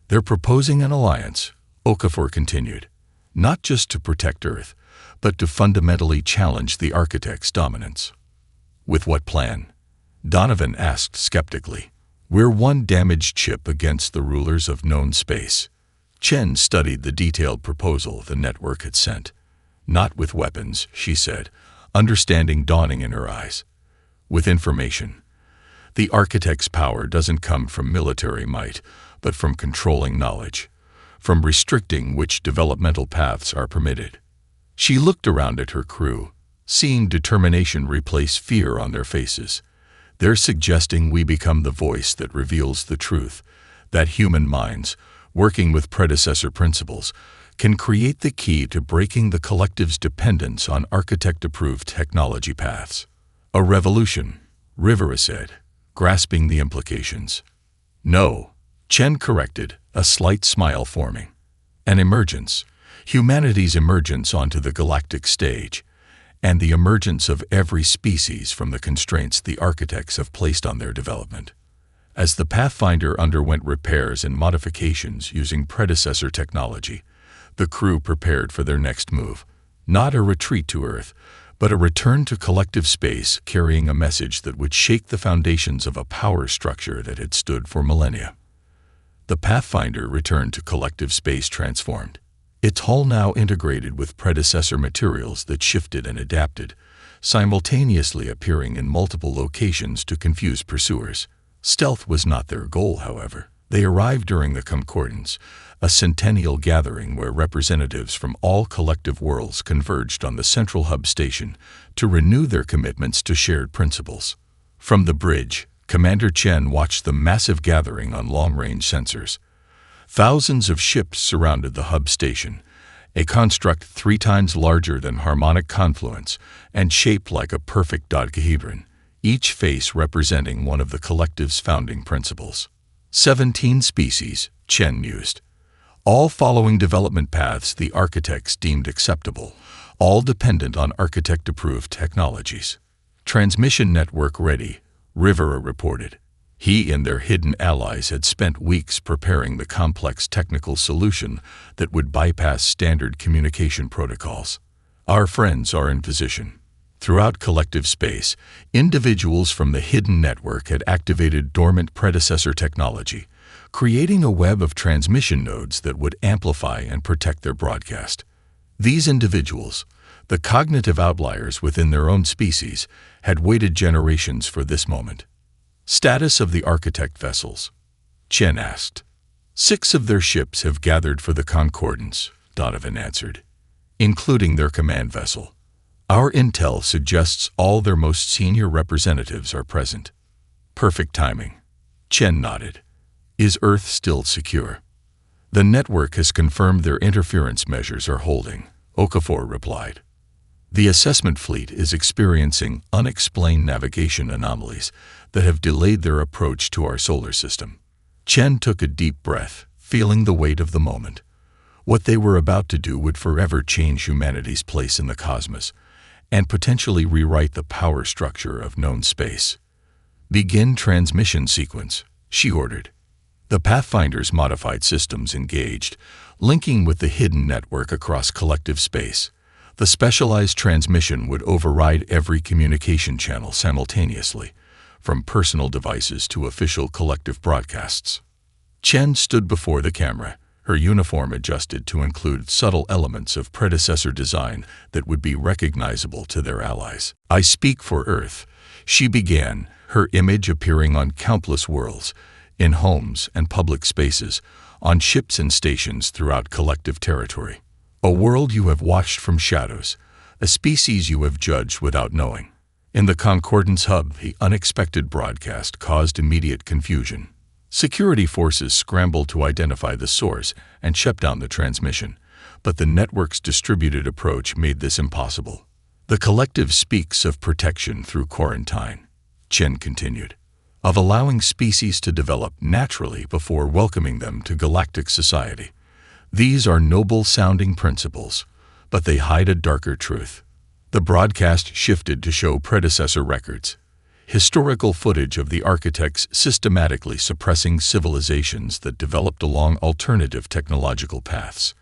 They're proposing an alliance, Okafor continued, not just to protect Earth, but to fundamentally challenge the architect's dominance. With what plan? Donovan asked skeptically. We're one damaged chip against the rulers of known space. Chen studied the detailed proposal the network had sent. Not with weapons, she said, understanding dawning in her eyes. With information. The architect's power doesn't come from military might, but from controlling knowledge, from restricting which developmental paths are permitted. She looked around at her crew, seeing determination replace fear on their faces. They're suggesting we become the voice that reveals the truth, that human minds, working with predecessor principles, can create the key to breaking the collective's dependence on architect-approved technology paths. A revolution, Rivera said, grasping the implications. No, Chen corrected, a slight smile forming. An emergence, humanity's emergence onto the galactic stage, and the emergence of every species from the constraints the architects have placed on their development. As the Pathfinder underwent repairs and modifications using predecessor technology, the crew prepared for their next move, not a retreat to Earth, but a return to collective space carrying a message that would shake the foundations of a power structure that had stood for millennia. The Pathfinder returned to collective space transformed. Its hull now integrated with predecessor materials that shifted and adapted, simultaneously appearing in multiple locations to confuse pursuers. Stealth was not their goal, however. They arrived during the Concordance, a centennial gathering where representatives from all collective worlds converged on the central hub station to renew their commitments to shared principles. From the bridge, Commander Chen watched the massive gathering on long-range sensors. Thousands of ships surrounded the hub station, a construct 3 times larger than harmonic confluence and shaped like a perfect dodecahedron, each face representing one of the collective's founding principles. 17 species, Chen mused, all following development paths the architects deemed acceptable, all dependent on architect-approved technologies. Transmission network ready, Rivera reported. He and their hidden allies had spent weeks preparing the complex technical solution that would bypass standard communication protocols. Our friends are in position. Throughout collective space, individuals from the hidden network had activated dormant predecessor technology, creating a web of transmission nodes that would amplify and protect their broadcast. These individuals, the cognitive outliers within their own species, had waited generations for this moment. Status of the architect vessels, Chen asked. 6 of their ships have gathered for the Concordance, Donovan answered, including their command vessel. Our intel suggests all their most senior representatives are present. Perfect timing. Chen nodded. Is Earth still secure? The network has confirmed their interference measures are holding, Okafor replied. The assessment fleet is experiencing unexplained navigation anomalies that have delayed their approach to our solar system. Chen took a deep breath, feeling the weight of the moment. What they were about to do would forever change humanity's place in the cosmos, and potentially rewrite the power structure of known space. Begin transmission sequence, she ordered. The Pathfinder's modified systems engaged, linking with the hidden network across collective space. The specialized transmission would override every communication channel simultaneously, from personal devices to official collective broadcasts. Chen stood before the camera, her uniform adjusted to include subtle elements of predecessor design that would be recognizable to their allies. I speak for Earth, she began, her image appearing on countless worlds, in homes and public spaces, on ships and stations throughout collective territory. A world you have watched from shadows, a species you have judged without knowing. In the Concordance hub, the unexpected broadcast caused immediate confusion. Security forces scrambled to identify the source and shut down the transmission, but the network's distributed approach made this impossible. The collective speaks of protection through quarantine, Chen continued, of allowing species to develop naturally before welcoming them to galactic society. These are noble-sounding principles, but they hide a darker truth. The broadcast shifted to show predecessor records, historical footage of the architects systematically suppressing civilizations that developed along alternative technological paths,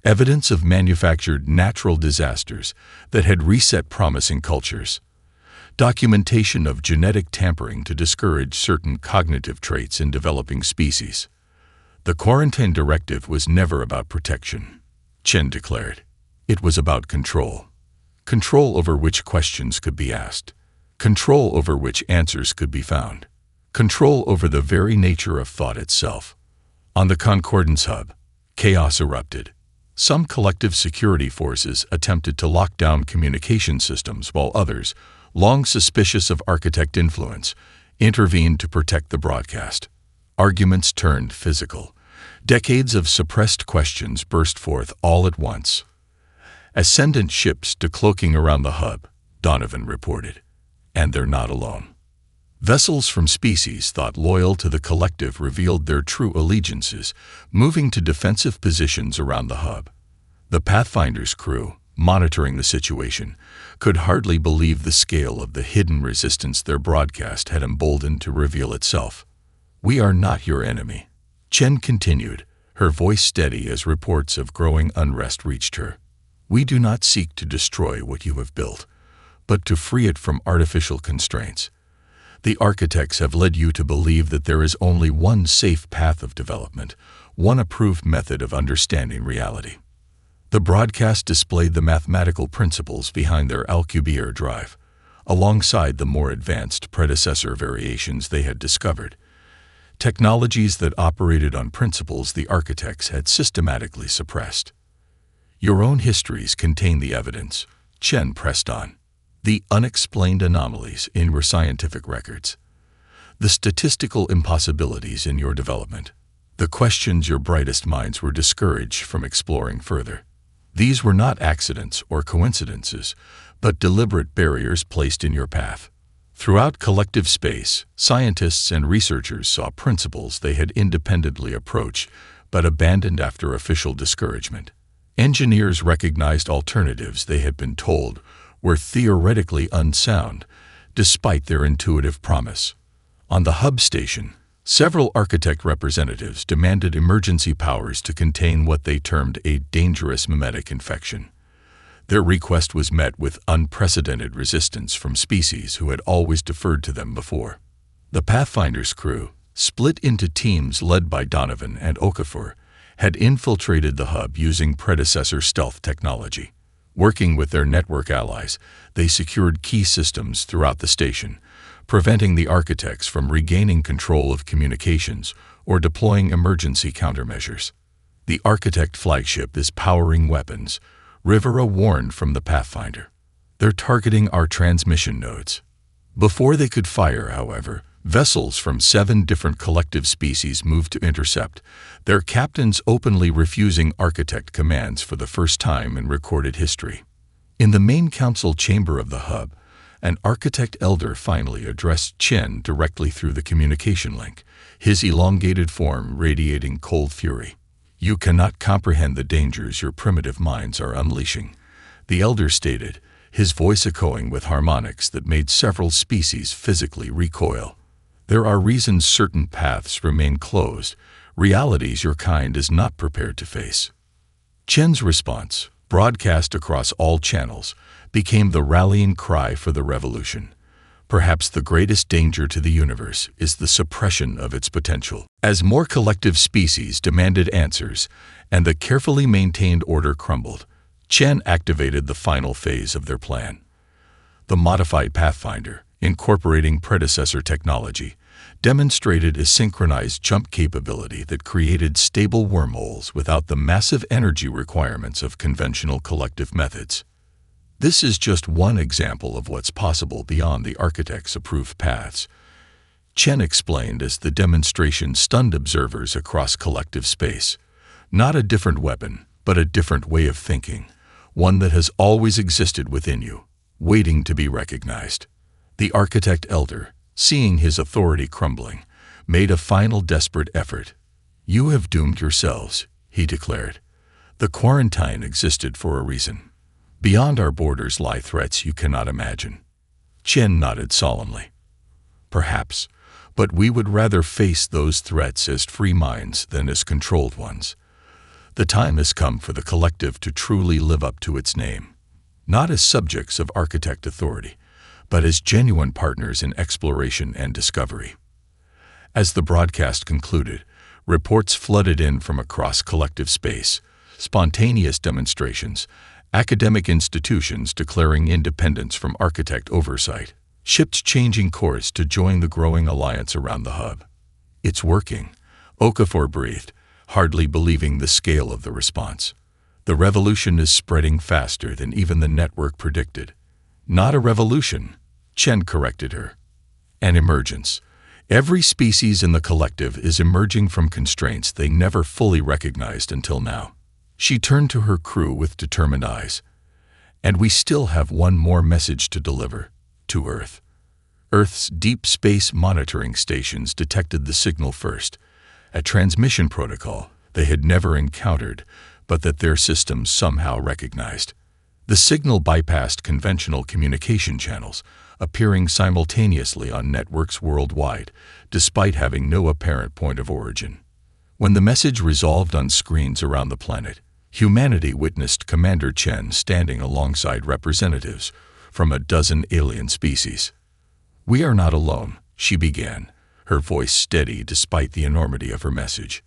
evidence of manufactured natural disasters that had reset promising cultures, documentation of genetic tampering to discourage certain cognitive traits in developing species. The quarantine directive was never about protection, Chen declared. It was about control. Control over which questions could be asked. Control over which answers could be found. Control over the very nature of thought itself. On the Concordance hub, chaos erupted. Some collective security forces attempted to lock down communication systems while others, long suspicious of architect influence, intervened to protect the broadcast. Arguments turned physical. Decades of suppressed questions burst forth all at once. Ascendant ships decloaking around the hub, Donovan reported. And they're not alone. Vessels from species thought loyal to the collective revealed their true allegiances, moving to defensive positions around the hub. The Pathfinder's crew, monitoring the situation, could hardly believe the scale of the hidden resistance their broadcast had emboldened to reveal itself. We are not your enemy, Chen continued, her voice steady as reports of growing unrest reached her. We do not seek to destroy what you have built, but to free it from artificial constraints. The architects have led you to believe that there is only one safe path of development, one approved method of understanding reality. The broadcast displayed the mathematical principles behind their Alcubierre drive, alongside the more advanced predecessor variations they had discovered, technologies that operated on principles the architects had systematically suppressed. Your own histories contain the evidence, Chen pressed on. The unexplained anomalies in your scientific records, the statistical impossibilities in your development, the questions your brightest minds were discouraged from exploring further. These were not accidents or coincidences, but deliberate barriers placed in your path. Throughout collective space, scientists and researchers saw principles they had independently approached but abandoned after official discouragement. Engineers recognized alternatives they had been told were theoretically unsound, despite their intuitive promise. On the hub station, several architect representatives demanded emergency powers to contain what they termed a dangerous mimetic infection. Their request was met with unprecedented resistance from species who had always deferred to them before. The Pathfinder's crew, split into teams led by Donovan and Okafor, had infiltrated the hub using predecessor stealth technology. Working with their network allies, they secured key systems throughout the station, preventing the architects from regaining control of communications or deploying emergency countermeasures. The architect flagship is powering weapons, Rivera warned from the Pathfinder. They're targeting our transmission nodes. Before they could fire, however, vessels from 7 different collective species moved to intercept, their captains openly refusing architect commands for the first time in recorded history. In the main council chamber of the hub, an architect elder finally addressed Chen directly through the communication link, his elongated form radiating cold fury. "You cannot comprehend the dangers your primitive minds are unleashing," the elder stated, his voice echoing with harmonics that made several species physically recoil. "There are reasons certain paths remain closed, realities your kind is not prepared to face." Chen's response, broadcast across all channels, became the rallying cry for the revolution. Perhaps the greatest danger to the universe is the suppression of its potential. As more collective species demanded answers and the carefully maintained order crumbled, Chen activated the final phase of their plan. The modified Pathfinder, incorporating predecessor technology, demonstrated a synchronized jump capability that created stable wormholes without the massive energy requirements of conventional collective methods. This is just one example of what's possible beyond the architect's approved paths, Chen explained as the demonstration stunned observers across collective space. Not a different weapon, but a different way of thinking, one that has always existed within you, waiting to be recognized. The architect elder, seeing his authority crumbling, made a final desperate effort. "You have doomed yourselves," he declared. "The quarantine existed for a reason. Beyond our borders lie threats you cannot imagine." Chen nodded solemnly. "Perhaps, but we would rather face those threats as free minds than as controlled ones. The time has come for the collective to truly live up to its name, not as subjects of architect authority, but as genuine partners in exploration and discovery." As the broadcast concluded, reports flooded in from across collective space, spontaneous demonstrations, academic institutions declaring independence from architect oversight, ships changing course to join the growing alliance around the hub. "It's working," Okafor breathed, hardly believing the scale of the response. "The revolution is spreading faster than even the network predicted." "Not a revolution," Chen corrected her. "An emergence. Every species in the collective is emerging from constraints they never fully recognized until now." She turned to her crew with determined eyes. "And we still have one more message to deliver, to Earth." Earth's deep space monitoring stations detected the signal first, a transmission protocol they had never encountered, but that their systems somehow recognized. The signal bypassed conventional communication channels, appearing simultaneously on networks worldwide, despite having no apparent point of origin. When the message resolved on screens around the planet, humanity witnessed Commander Chen standing alongside representatives from a dozen alien species. "We are not alone," she began, her voice steady despite the enormity of her message.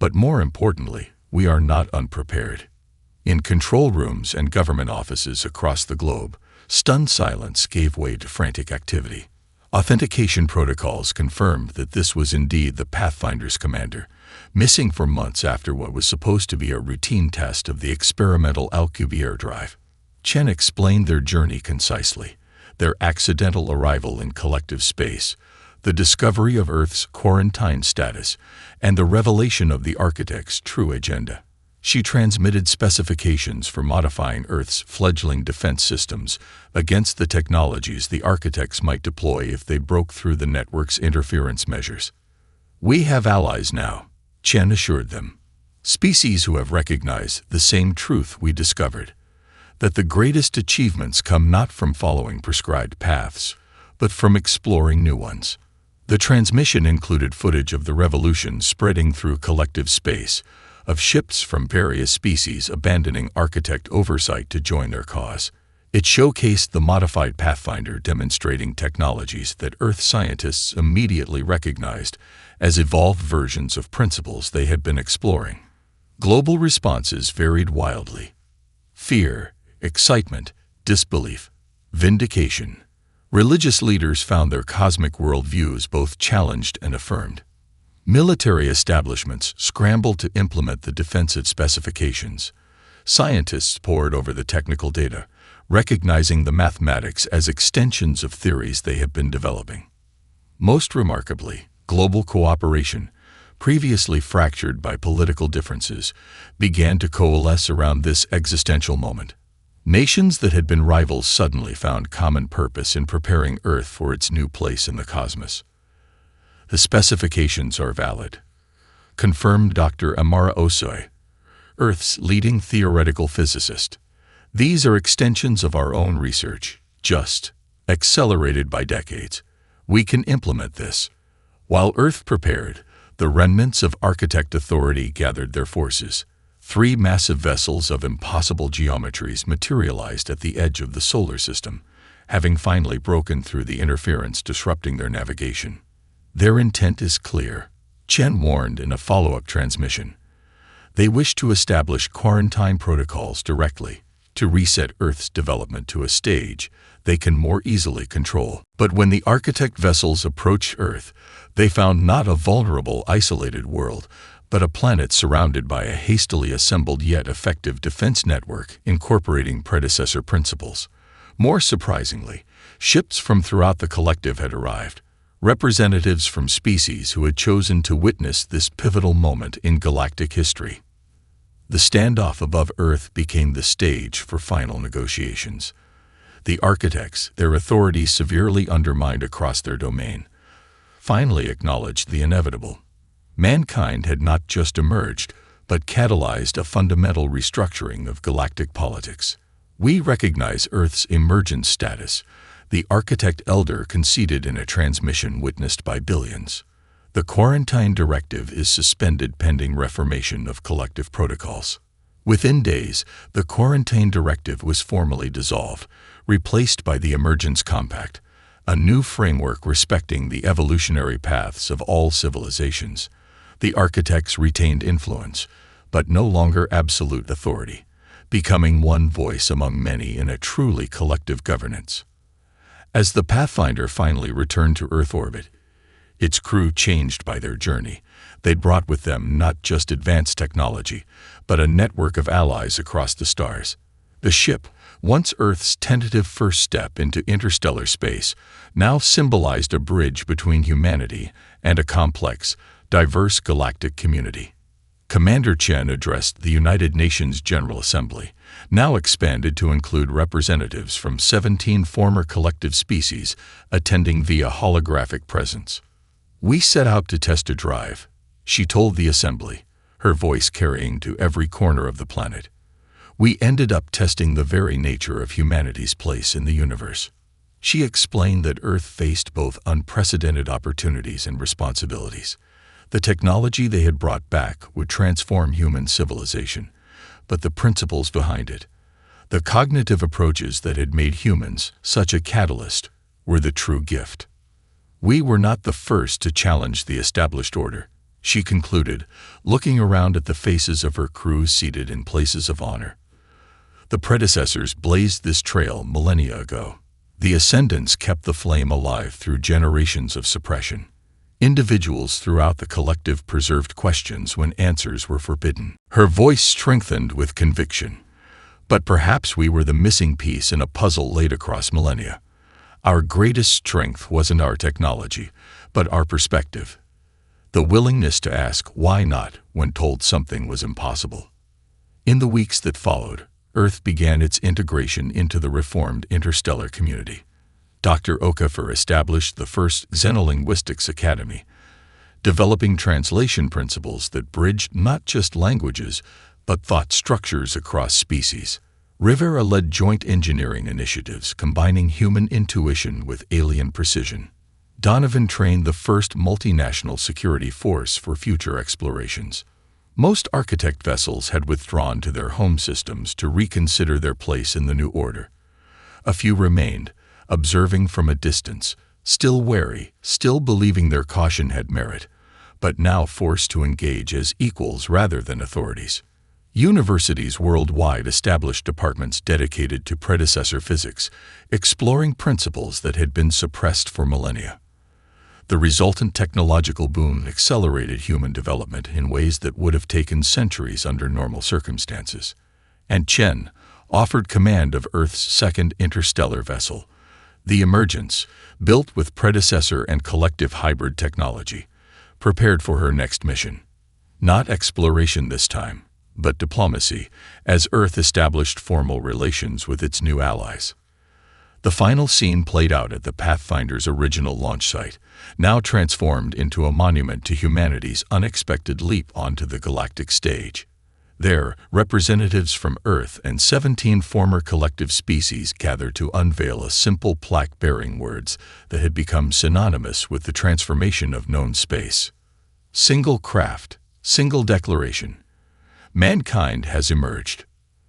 But more importantly, we are not unprepared. In control rooms and government offices across the globe, stunned silence gave way to frantic activity. Authentication protocols confirmed that this was indeed the Pathfinder's commander, missing for months after what was supposed to be a routine test of the experimental Alcubierre drive. Chen explained their journey concisely, their accidental arrival in collective space, the discovery of Earth's quarantine status, and the revelation of the Architect's true agenda. She transmitted specifications for modifying Earth's fledgling defense systems against the technologies the Architects might deploy if they broke through the network's interference measures. "We have allies now," Chen assured them. "Species who have recognized the same truth we discovered, that the greatest achievements come not from following prescribed paths, but from exploring new ones." The transmission included footage of the revolution spreading through collective space, of ships from various species abandoning Architect oversight to join their cause. It showcased the modified Pathfinder demonstrating technologies that Earth scientists immediately recognized as evolved versions of principles they had been exploring. Global responses varied wildly. Fear, excitement, disbelief, vindication. Religious leaders found their cosmic worldviews both challenged and affirmed. Military establishments scrambled to implement the defensive specifications. Scientists pored over the technical data, recognizing the mathematics as extensions of theories they had been developing. Most remarkably, global cooperation, previously fractured by political differences, began to coalesce around this existential moment. Nations that had been rivals suddenly found common purpose in preparing Earth for its new place in the cosmos. "The specifications are valid," confirmed Dr. Amara Osoi, Earth's leading theoretical physicist. "These are extensions of our own research, just accelerated by decades. We can implement this." While Earth prepared, the remnants of Architect authority gathered their forces. 3 massive vessels of impossible geometries materialized at the edge of the solar system, having finally broken through the interference disrupting their navigation. "Their intent is clear," Chen warned in a follow-up transmission. "They wish to establish quarantine protocols directly, to reset Earth's development to a stage they can more easily control." But when the Architect vessels approached Earth, they found not a vulnerable, isolated world, but a planet surrounded by a hastily assembled yet effective defense network incorporating predecessor principles. More surprisingly, ships from throughout the collective had arrived, representatives from species who had chosen to witness this pivotal moment in galactic history. The standoff above Earth became the stage for final negotiations. The Architects, their authority severely undermined across their domain, finally acknowledged the inevitable. Mankind had not just emerged, but catalyzed a fundamental restructuring of galactic politics. "We recognize Earth's emergent status," the Architect Elder conceded in a transmission witnessed by billions. "The quarantine directive is suspended pending reformation of collective protocols." Within days, the quarantine directive was formally dissolved, replaced by the Emergence Compact, a new framework respecting the evolutionary paths of all civilizations. The Architects retained influence, but no longer absolute authority, becoming one voice among many in a truly collective governance. As the Pathfinder finally returned to Earth orbit, its crew changed by their journey. They'd brought with them not just advanced technology, but a network of allies across the stars. The ship, once Earth's tentative first step into interstellar space, now symbolized a bridge between humanity and a complex, diverse galactic community. Commander Chen addressed the United Nations General Assembly, now expanded to include representatives from 17 former collective species attending via holographic presence. "We set out to test a drive," she told the assembly, her voice carrying to every corner of the planet. "We ended up testing the very nature of humanity's place in the universe." She explained that Earth faced both unprecedented opportunities and responsibilities. The technology they had brought back would transform human civilization, but the principles behind it, the cognitive approaches that had made humans such a catalyst, were the true gift. We were not the first to challenge the established order, she concluded, looking around at the faces of her crew seated in places of honor. The predecessors blazed this trail millennia ago. The ascendants kept the flame alive through generations of suppression. Individuals throughout the collective preserved questions when answers were forbidden. Her voice strengthened with conviction. But perhaps we were the missing piece in a puzzle laid across millennia. Our greatest strength wasn't our technology, but our perspective. The willingness to ask why not when told something was impossible. In the weeks that followed, Earth began its integration into the reformed interstellar community. Dr. Okafor established the first Xenolinguistics Academy, developing translation principles that bridged not just languages, but thought structures across species. Rivera led joint engineering initiatives combining human intuition with alien precision. Donovan trained the first multinational security force for future explorations. Most architect vessels had withdrawn to their home systems to reconsider their place in the new order. A few remained, observing from a distance, still wary, still believing their caution had merit, but now forced to engage as equals rather than authorities. Universities worldwide established departments dedicated to predecessor physics, exploring principles that had been suppressed for millennia. The resultant technological boom accelerated human development in ways that would have taken centuries under normal circumstances. And Chen offered command of Earth's second interstellar vessel, the Emergence, built with predecessor and collective hybrid technology, prepared for her next mission. Not exploration this time, but diplomacy, as Earth established formal relations with its new allies. The final scene played out at the Pathfinder's original launch site, now transformed into a monument to humanity's unexpected leap onto the galactic stage. There, representatives from Earth and 17 former collective species gathered to unveil a simple plaque bearing words that had become synonymous with the transformation of known space. Single craft, single declaration. Mankind has emerged.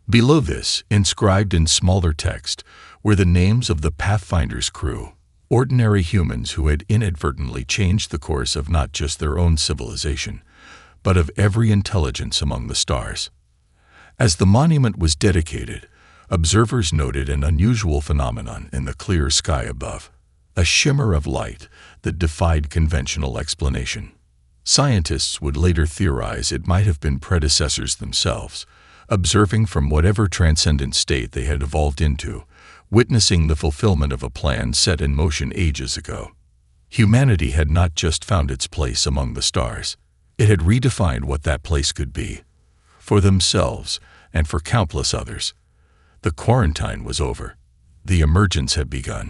Below this, inscribed in smaller text, were the names of the Pathfinder's crew, ordinary humans who had inadvertently changed the course of not just their own civilization, but of every intelligence among the stars. As the monument was dedicated, observers noted an unusual phenomenon in the clear sky above, a shimmer of light that defied conventional explanation. Scientists would later theorize it might have been predecessors themselves, observing from whatever transcendent state they had evolved into, witnessing the fulfillment of a plan set in motion ages ago. Humanity had not just found its place among the stars. It had redefined what that place could be, for themselves and for countless others. The quarantine was over. The emergence had begun.